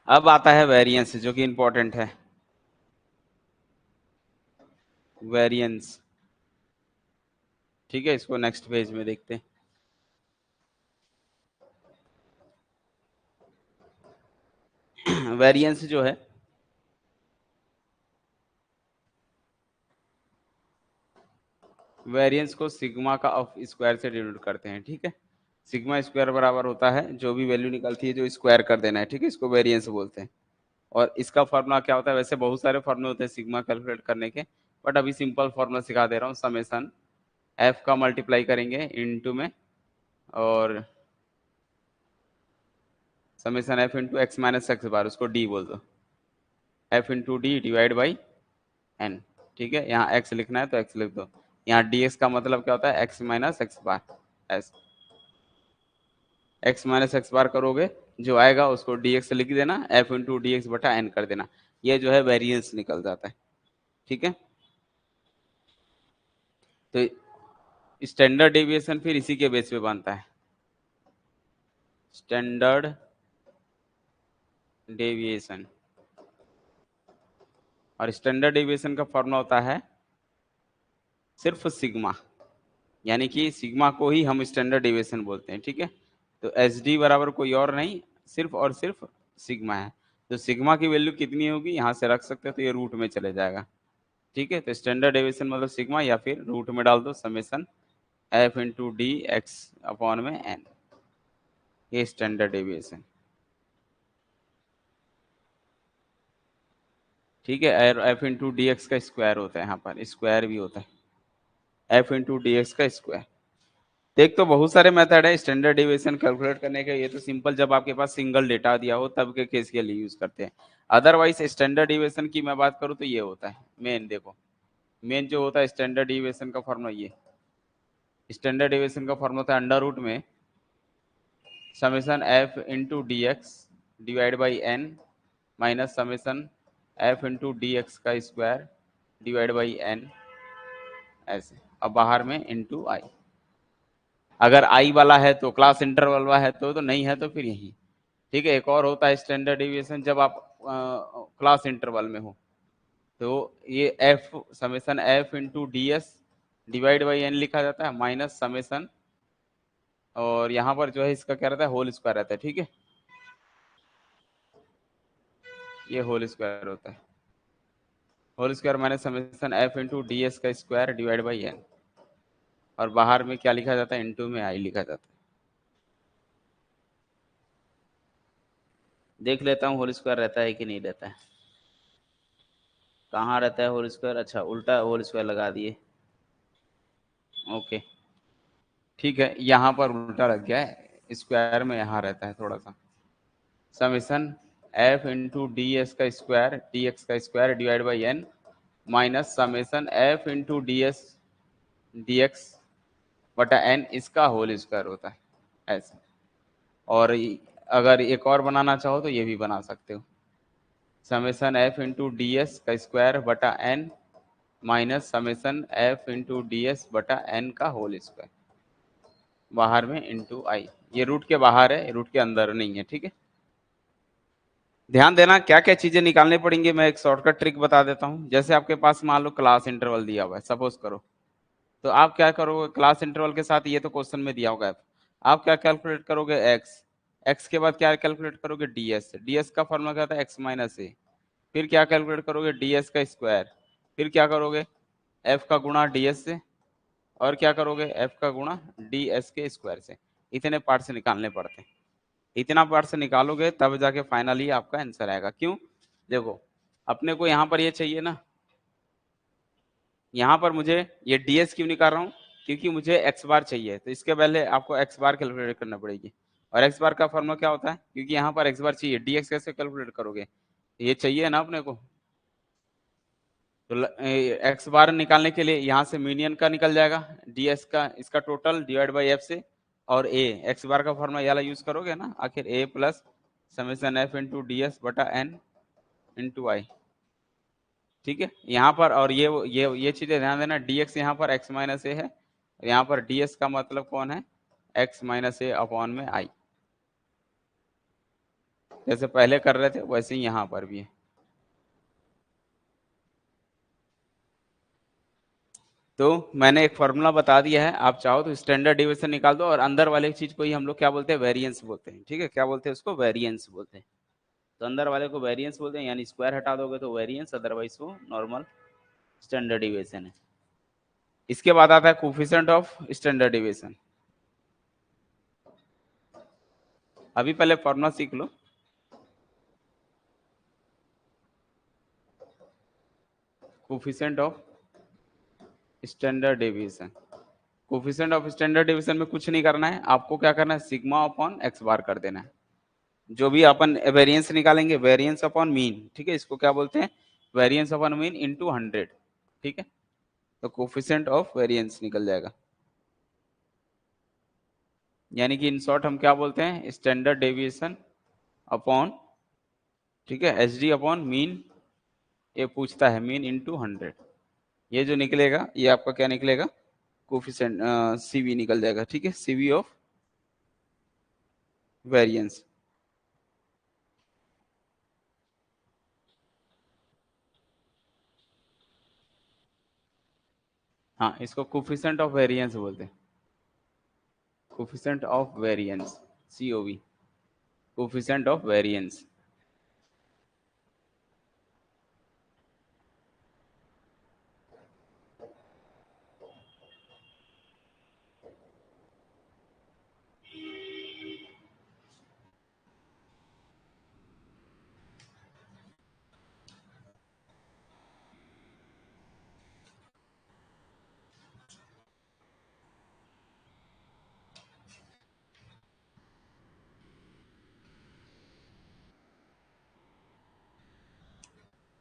अब आता है वेरिएंस, जो कि इंपॉर्टेंट है। वेरिएंस, ठीक है, इसको नेक्स्ट पेज में देखते हैं। वेरिएंस जो है, वेरिएंस को सिग्मा का ऑफ स्क्वायर से डिनोट करते हैं। ठीक है, सिग्मा स्क्वायर बराबर होता है जो भी वैल्यू निकलती है जो स्क्वायर कर देना है। ठीक है, इसको वेरिएंस बोलते हैं। और इसका फॉर्मूला क्या होता है? वैसे बहुत सारे फॉर्मूले होते हैं सिग्मा कैलकुलेट करने के, बट अभी सिंपल फॉर्मूला सिखा दे रहा हूँ। समेसन एफ का मल्टीप्लाई करेंगे इनटू में, और summation F into X minus X bar, उसको डी बोल दो, F into D divide by N. ठीक है, यहाँ एक्स लिखना है तो एक्स लिख दो। यहाँ डी एक्स का मतलब क्या होता है? एक्स माइनस एक्स बार। एस एक्स माइनस एक्स बार करोगे, जो आएगा उसको डी एक्स लिख देना, एफ इंटू डी एक्स बटा एन कर देना, ये जो है वेरिएंस निकल जाता है। ठीक है, तो स्टैंडर्ड डेविएशन फिर इसी के बेस पे बनता है, स्टैंडर्ड डेविएशन। और स्टैंडर्ड डेविएशन का फॉर्मूला होता है सिर्फ सिग्मा, यानी कि सिग्मा को ही हम स्टैंडर्ड डेविएशन बोलते हैं। ठीक है, तो एस डी बराबर कोई और नहीं, सिर्फ और सिर्फ सिग्मा है। तो सिग्मा की वैल्यू कितनी होगी यहाँ से रख सकते हो, तो ये रूट में चले जाएगा। ठीक है, तो स्टैंडर्ड डेविएशन मतलब सिग्मा, या फिर रूट में डाल दो summation F into D x upon में एन, ये स्टैंडर्ड डेविएशन। ठीक है, और एफ इंटू डी एक्स का स्क्वायर होता है, यहाँ पर स्क्वायर भी होता है, एफ इंटू डी एक्स का स्क्वायर। देख, तो बहुत सारे मेथड है स्टैंडर्ड डेविएशन कैलकुलेट करने के। ये तो सिंपल जब आपके पास सिंगल डेटा दिया हो तब के केस के लिए यूज करते हैं। अदरवाइज स्टैंडर्ड डेविएशन की मैं बात करूँ तो ये होता है मेन। देखो, मेन जो होता है स्टैंडर्ड डेविएशन का फॉर्मूला, ये स्टैंडर्ड डेविएशन का फॉर्मूला होता है अंडर रूट में summation F into D X divide by N minus summation F into D X का स्क्वायर डिवाइड बाई एन, ऐसे। अब बाहर में इंटू आई, अगर आई वाला है तो क्लास इंटरवल वाला है तो नहीं है तो फिर यही। ठीक है, एक और होता है स्टैंडर्ड डेविएशन जब आप क्लास इंटरवल में हो, तो ये F summation F into D S divide by N लिखा जाता है माइनस समेसन, और यहाँ पर जो है इसका क्या रहता है? होल स्क्वायर रहता है। ठीक है, ये होल स्क्वायर होता है, whole square minus summation F into D S का स्क्वायर डिवाइड बाई एन, और बाहर में क्या लिखा जाता है? इंटू में आई लिखा जाता है। देख लेता हूँ होल स्क्वायर रहता है कि नहीं रहता है। कहाँ रहता है होल स्क्वायर? अच्छा, उल्टा होल स्क्वायर लगा दिए। ओके, ठीक है, यहाँ पर उल्टा लग गया है, स्क्वायर में यहाँ रहता है थोड़ा सा। Summation F into D S का स्क्वायर डी एक्स का square divide by N minus summation F into D S D X बटा n इसका होल स्क्वायर होता है, ऐसे। और अगर एक और बनाना चाहो तो ये भी बना सकते हो, summation F into D S का स्क्वायर बटा n minus summation F into D S बटा n का होल स्क्वायर, बाहर में इंटू आई। ये रूट के बाहर है, रूट के अंदर नहीं है, ठीक है। ध्यान देना क्या क्या चीजें निकालनी पड़ेंगी, मैं एक शॉर्टकट ट्रिक बता देता हूँ। जैसे आपके पास मान लो क्लास इंटरवल दिया हुआ है, सपोज करो, तो आप क्या करोगे, क्लास इंटरवल के साथ ये तो क्वेश्चन में दिया होगा, आप क्या कैलकुलेट करोगे, एक्स, एक्स के बाद क्या कैलकुलेट करोगे, डीएस, डीएस का फॉर्मूला क्या था, एक्स माइनस ए। फिर क्या कैलकुलेट करोगे, डीएस का स्क्वायर। फिर क्या करोगे, एफ का गुणा डीएस से, और क्या करोगे, एफ का गुणा डीएस के स्क्वायर से। इतने पार्ट से निकालने पड़ते हैं, इतना पार्ट से निकालोगे तब जाके फाइनली आपका आंसर आएगा। क्यों, देखो अपने को यहाँ पर ये चाहिए ना, यहाँ पर मुझे ये डीएस क्यों निकाल रहा हूँ, क्योंकि मुझे एक्स बार चाहिए, तो इसके पहले आपको एक्स बार कैलकुलेट करना पड़ेगी। और एक्स बार का फॉर्मूला क्या होता है, क्योंकि यहाँ पर एक्स बार चाहिए, डीएक्स कैसे कैलकुलेट करोगे, ये चाहिए ना अपने को। तो एक्स बार निकालने के लिए यहाँ से मीनियन का निकल जाएगा, डीएस का इसका टोटल डिवाइड बाई एफ से, और ए एक्स बार का फॉर्मूला ये वाला यूज करोगे ना, आखिर A plus summation F into D S बटा एन इंटू आई, ठीक है। यहाँ पर और ये चीजें ध्यान देना, dx यहाँ पर x माइनस ए है, यहाँ पर ds का मतलब कौन है, x माइनस ए अपॉन में i। जैसे पहले कर रहे थे वैसे ही यहाँ पर भी है। तो मैंने एक फॉर्मूला बता दिया है, आप चाहो तो स्टैंडर्ड डिविएशन निकाल दो, और अंदर वाले चीज को ही हम लोग क्या बोलते हैं, वेरिएंस बोलते हैं, ठीक है। क्या बोलते हैं उसको, वेरिएंस बोलते हैं। तो अंदर वाले को वेरिएंस बोलते हैं, यानी स्क्वायर हटा दोगे तो वेरिएंस, अदरवाइज वो नॉर्मल स्टैंडर्ड डिविएशन है। इसके बाद आता है कोफिशिएंट ऑफ स्टैंडर्ड डिविएशन। अभी पहले फॉर्मूला सीख लो। Coefficient of standard deviation, coefficient of standard deviation में कुछ नहीं करना है आपको, क्या करना है, सिग्मा अपॉन एक्स बार कर देना है। जो भी अपन वेरिएंस निकालेंगे, वेरिएंस अपॉन मीन, ठीक है, इसको क्या बोलते हैं, वेरिएंस अपॉन मीन इनटू 100, ठीक है। तो कोफिशिएंट ऑफ वेरिएंस निकल जाएगा, यानी कि इन शॉर्ट हम क्या बोलते हैं, स्टैंडर्ड डेविएशन अपॉन, ठीक है, एच डी अपॉन मीन, ये पूछता है मीन इंटू 100। ये जो निकलेगा ये आपका क्या निकलेगा, कोफिशिएंट सीवी निकल जाएगा, ठीक है, सीवी ऑफ वेरिएंस। हाँ, इसको कोफिशिएंट ऑफ वेरिएंस बोलते हैं, coefficient of variance, CoV, coefficient of variance.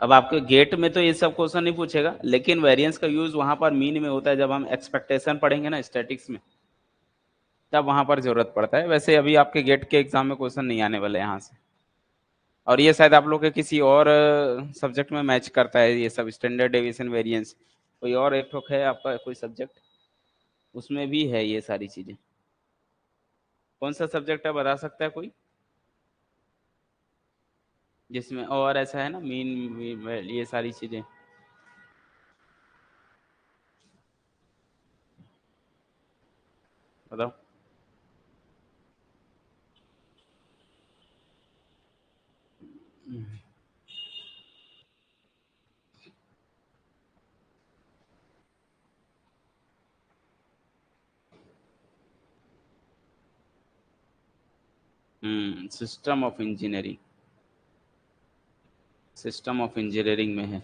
अब आपके गेट में तो ये सब क्वेश्चन नहीं पूछेगा, लेकिन वेरिएंस का यूज वहां पर मीन में होता है, जब हम एक्सपेक्टेशन पढ़ेंगे ना स्टैटिक्स में, तब वहां पर जरूरत पड़ता है। वैसे अभी आपके गेट के एग्जाम में क्वेश्चन नहीं आने वाले यहाँ से। और ये शायद आप लोग के किसी और सब्जेक्ट में मैच करता है, ये सब स्टैंडर्ड डेविएशन वेरिएंस। कोई और एक ठोक है आपका कोई सब्जेक्ट, उसमें भी है ये सारी चीजें। कौन सा सब्जेक्ट है, बता सकता है कोई, जिसमें और ऐसा है ना, मीन ये सारी चीजें। बताओ। System of engineering, system of engineering में है।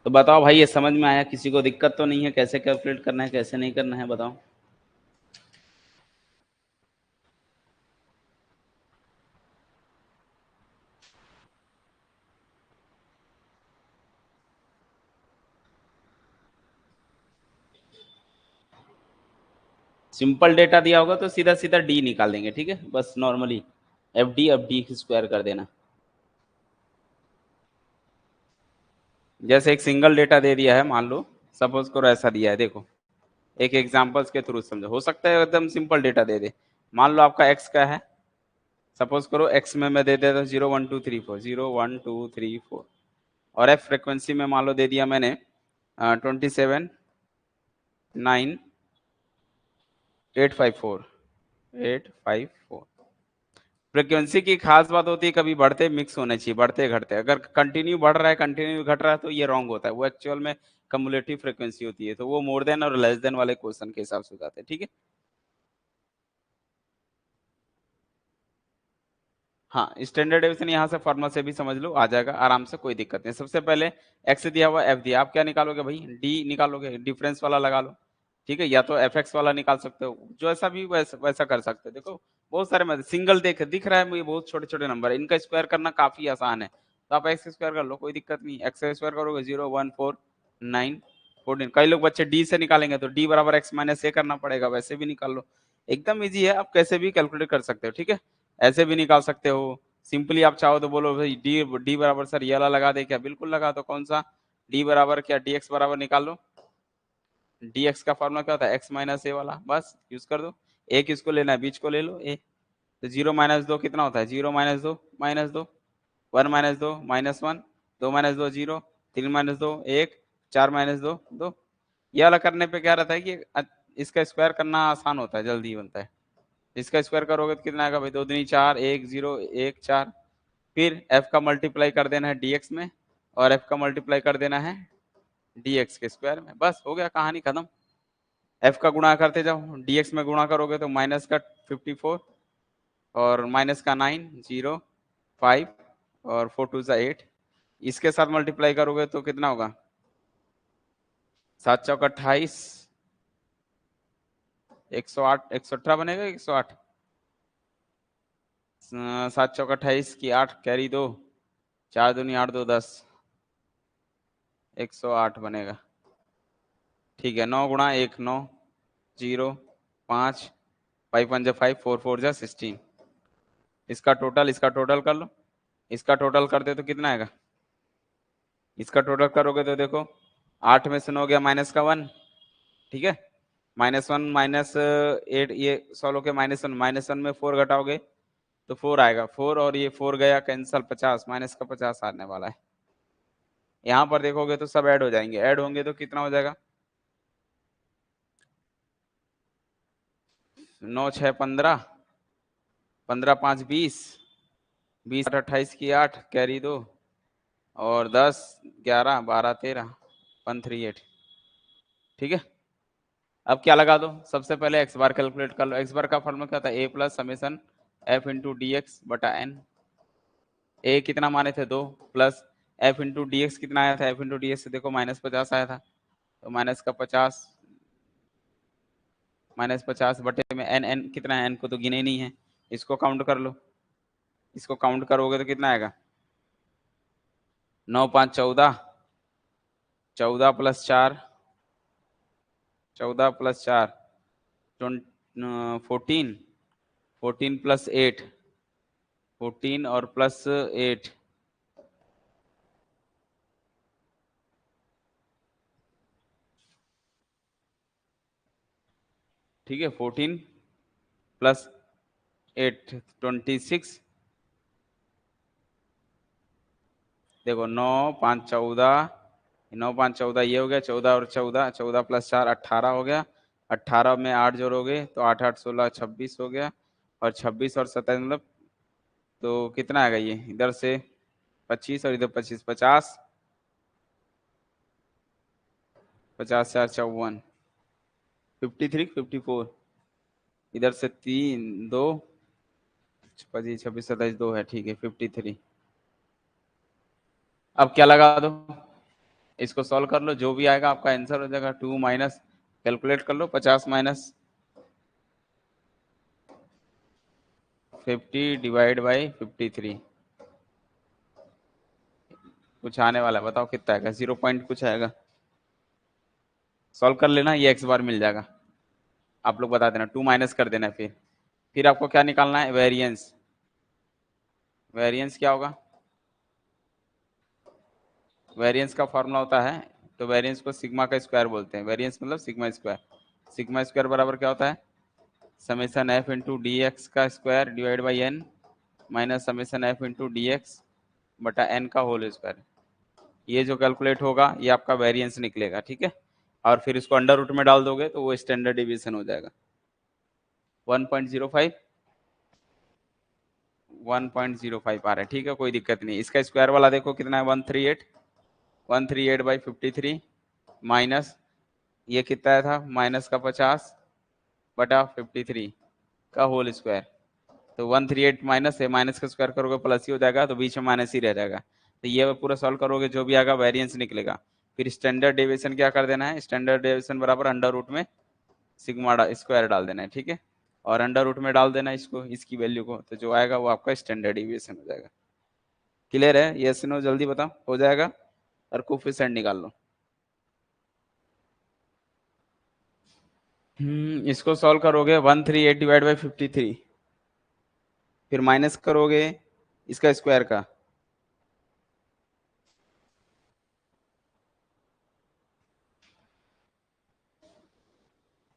तो बताओ भाई, ये समझ में आया? किसी को दिक्कत तो नहीं है? कैसे कैलकुलेट करना है, कैसे नहीं करना है, बताओ। सिंपल डेटा दिया होगा तो सीधा सीधा डी निकाल देंगे, ठीक है, बस नॉर्मली एफ डी स्क्वायर कर देना। जैसे एक सिंगल डेटा दे दिया है, मान लो सपोज करो ऐसा दिया है, देखो एक एग्जांपल्स के थ्रू समझो, हो सकता है एकदम सिंपल डेटा दे दे। मान लो आपका एक्स का है, सपोज करो एक्स में मैं दे देता हूँ 0 1 2 3 4, 0 1 2 3 4, और एफ फ्रिक्वेंसी में मान लो दे दिया मैंने 27 9 854 फ्रिक्वेंसी की खास बात होती है कभी बढ़ते मिक्स होने चाहिए, बढ़ते घटते, अगर कंटिन्यू बढ़ रहा है कंटिन्यू घट रहा है तो ये रॉन्ग होता है, वो एक्चुअल में कम्युलेटिव फ्रिक्वेंसी होती है, तो वो मोर देन और लेस देन वाले क्वेश्चन के हिसाब से हो जाते हैं, ठीक है। हाँ, स्टैंडर्ड डेविएशन यहाँ से फॉर्मूला से भी समझ लो, आ जाएगा आराम से, कोई दिक्कत नहीं। सबसे पहले एक्स दिया हुआ, एफ दिया, आप क्या निकालोगे भाई? डी निकालोगे, डिफरेंस वाला लगा लो, ठीक है, या तो एफ एक्स वाला निकाल सकते हो, जो ऐसा भी वैसा वैसा कर सकते हो। देखो बहुत सारे में सिंगल दिख रहा है मुझे, बहुत छोटे छोटे नंबर है, इनका स्क्वायर करना काफी आसान है, तो आप एक्स स्क्वायर कर लो, कोई दिक्कत नहीं। एक्स स्क्वायर करोगे 0 1 4 9 14, कई लोग बच्चे डी से निकालेंगे तो डी बराबर एक्स माइनस ए करना पड़ेगा, वैसे भी निकाल लो, एकदम ईजी है, आप कैसे भी कैलकुलेट कर सकते हो, ठीक है, ऐसे भी निकाल सकते हो। सिंपली आप चाहो तो बोलो भाई डी डी बराबर सर ये वाला लगा दे क्या? बिल्कुल लगा दो, कौन सा? डी बराबर क्या, डी एक्स बराबर निकाल लो, डी एक्स का फॉर्मूला क्या होता है? एक्स माइनस ए वाला, बस यूज कर दो। ए किसको लेना है? बीच को ले लो ए, तो 0 - 2 कितना होता है? 0 - 2 -2, 1 - 2 -1, 2 - 2 0, 3 - 2 1, 4 - 2 2। ये वाला करने पे क्या रहता है कि इसका स्क्वायर करना आसान होता है, जल्दी बनता है। इसका स्क्वायर करोगे तो कितना आएगा भाई? 2 दूनी 4, 1 0 1 4, फिर एफ का मल्टीप्लाई कर देना है डीएक्स में, और एफ का मल्टीप्लाई कर देना है डीएक्स के स्क्वायर में, बस हो गया, कहानी खत्म। एफ का गुणा करते जाओ, डीएक्स में गुणा करोगे तो माइनस का 54, और माइनस का 9 0 5, और 4 2 8, इसके साथ मल्टीप्लाई करोगे तो कितना होगा? 7 चौक 28, 108, 118 बनेगा, 108, 7 चौक 28 की 8 कैरी 2, 4 दूनी 8 2 10, 108 बनेगा, ठीक है। 9 × 1 9, 0 5, 5 1 5, 4 4 16, इसका टोटल कर लो, इसका टोटल कर दे तो कितना आएगा? इसका टोटल करोगे तो देखो 8 में से 9 गया माइनस का 1, ठीक है, -1 -8, ये सॉल्व के -1, -1 में 4 घटाओगे तो 4 आएगा, 4 और ये 4 गया कैंसल, 50 माइनस का 50 आने वाला है। यहाँ पर देखोगे तो सब ऐड हो जाएंगे, ऐड होंगे तो कितना हो जाएगा? 9 6 15, 15 5 20, 20 8 28 की 8 कैरी 2, और 10 11 12 13 138, ठीक है। अब क्या लगा दो? सबसे पहले एक्स बार कैलकुलेट कर लो, एक्स बार का फॉर्मूला क्या था? A plus summation F into D X बटा एन। ए कितना माने थे? 2, plus F into D X कितना आया था? एफ इंटू डी एक्स से देखो -50 आया था, तो माइनस का 50, -50 बटे में एन, एन कितना है? एन को तो गिने ही नहीं है, इसको काउंट कर लो, इसको काउंट करोगे तो कितना आएगा? 9 5 14, 14 + 4, 14 + 4 14, 14 + 8, 14 और प्लस 8, ठीक है, 14 + 8 26, देखो 9 5 14, 9 5 14 ये हो गया, 14 और 14, 14 + 4 18 हो गया, 18 में 8 जोड़ोगे तो 8 8 16 26 हो गया, और 26 और 27 मतलब, तो कितना आएगा ये? इधर से 25 और इधर 25, 50, 50 4 54, 53 54, इधर से 3 2, 25 26 27 2 है, ठीक है, 53। अब क्या लगा दो? इसको सॉल्व कर लो, जो भी आएगा आपका आंसर हो जाएगा। 2 माइनस, कैलकुलेट कर लो, 50 माइनस 50 डिवाइड बाई 53, कुछ आने वाला है, बताओ कितना आएगा? 0 पॉइंट कुछ आएगा। सॉल्व कर लेना, ये x बार मिल जाएगा। आप लोग बता देना, 2 माइनस कर देना। फिर आपको क्या निकालना है? वेरिएंस। वेरिएंस क्या होगा? वेरिएंस का फॉर्मूला होता है, तो वेरिएंस को सिग्मा का स्क्वायर बोलते हैं। वेरिएंस मतलब सिग्मा स्क्वायर। सिग्मा स्क्वायर बराबर क्या होता है? Summation F into D X का square divide by N minus summation F into D X बटा एन का होल स्क्वायर। ये जो कैलकुलेट होगा ये आपका वेरिएंस निकलेगा, ठीक है। और फिर इसको अंडर रूट में डाल दोगे तो वो स्टैंडर्ड डिवीजन हो जाएगा। 1.05 1.05 आ रहा है, ठीक है, कोई दिक्कत नहीं। इसका स्क्वायर वाला देखो कितना है? 138 138 बाई 53 माइनस ये कितना था? माइनस का 50 बटा 53 का होल स्क्वायर। तो 138 माइनस है, माइनस का स्क्वायर करोगे प्लस ही हो जाएगा, तो बीच में माइनस ही रह जाएगा। तो ये पूरा सॉल्व करोगे, जो भी आएगा वेरिएंस निकलेगा। फिर स्टैंडर्ड डेविएशन क्या कर देना है? स्टैंडर्ड डेविएशन बराबर अंडर रूट में सिग्मा स्क्वायर डाल देना है, ठीक है। और अंडर रूट में डाल देना इसको, इसकी वैल्यू को, तो जो आएगा वो आपका स्टैंडर्ड डेविएशन हो जाएगा। क्लियर है? यस नो जल्दी बताओ, हो जाएगा। और कोफिशिएंट निकाल लो। इसको सॉल्व करोगे 138 डिवाइड बाई 53, फिर माइनस करोगे इसका स्क्वायर का,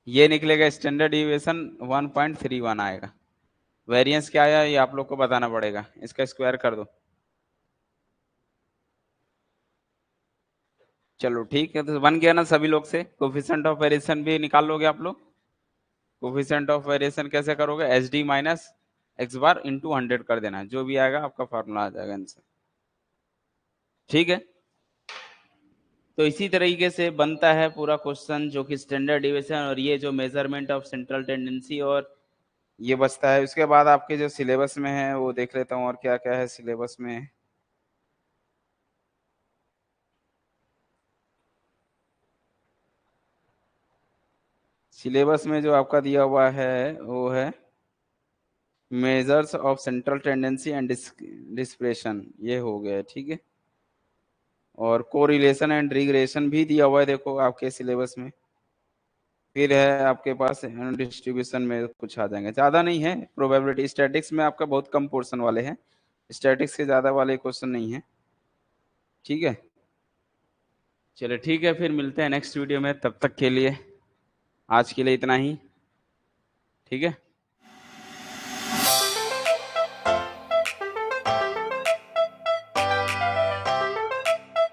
ये निकलेगा स्टैंडर्ड डिविएशन 1.31 आएगा। वेरिएंस क्या आया ये आप लोग को बताना पड़ेगा, इसका स्क्वायर कर दो। चलो ठीक है, तो बन गया ना सभी लोग से? कोफिशिएंट ऑफ वेरिएशन भी निकाल लोगे आप लोग? कोफिशिएंट ऑफ वेरिएशन कैसे करोगे? H D minus X bar into 100 कर देना, जो भी आएगा आपका फॉर्मूला आ जाएगा आंसर, ठीक है। तो इसी तरीके से बनता है पूरा क्वेश्चन, जो कि स्टैंडर्ड डिविएशन और ये जो मेजरमेंट ऑफ सेंट्रल टेंडेंसी और ये बचता है। उसके बाद आपके जो सिलेबस में है वो देख लेता हूँ और क्या क्या है सिलेबस में। सिलेबस में जो आपका दिया हुआ है वो है measures of central tendency and dispersion, ये हो गया, ठीक है। और कोरिलेशन एंड रिग्रेशन भी दिया हुआ है, देखो आपके सिलेबस में। फिर है आपके पास डिस्ट्रीब्यूशन में कुछ आ जाएंगे, ज़्यादा नहीं है। प्रोबेबिलिटी स्टैटिक्स में आपका बहुत कम पोर्शन वाले हैं, स्टैटिक्स के ज़्यादा वाले क्वेश्चन नहीं है, ठीक है। चलो ठीक है, फिर मिलते हैं नेक्स्ट वीडियो में, तब तक के लिए आज के लिए इतना ही, ठीक है।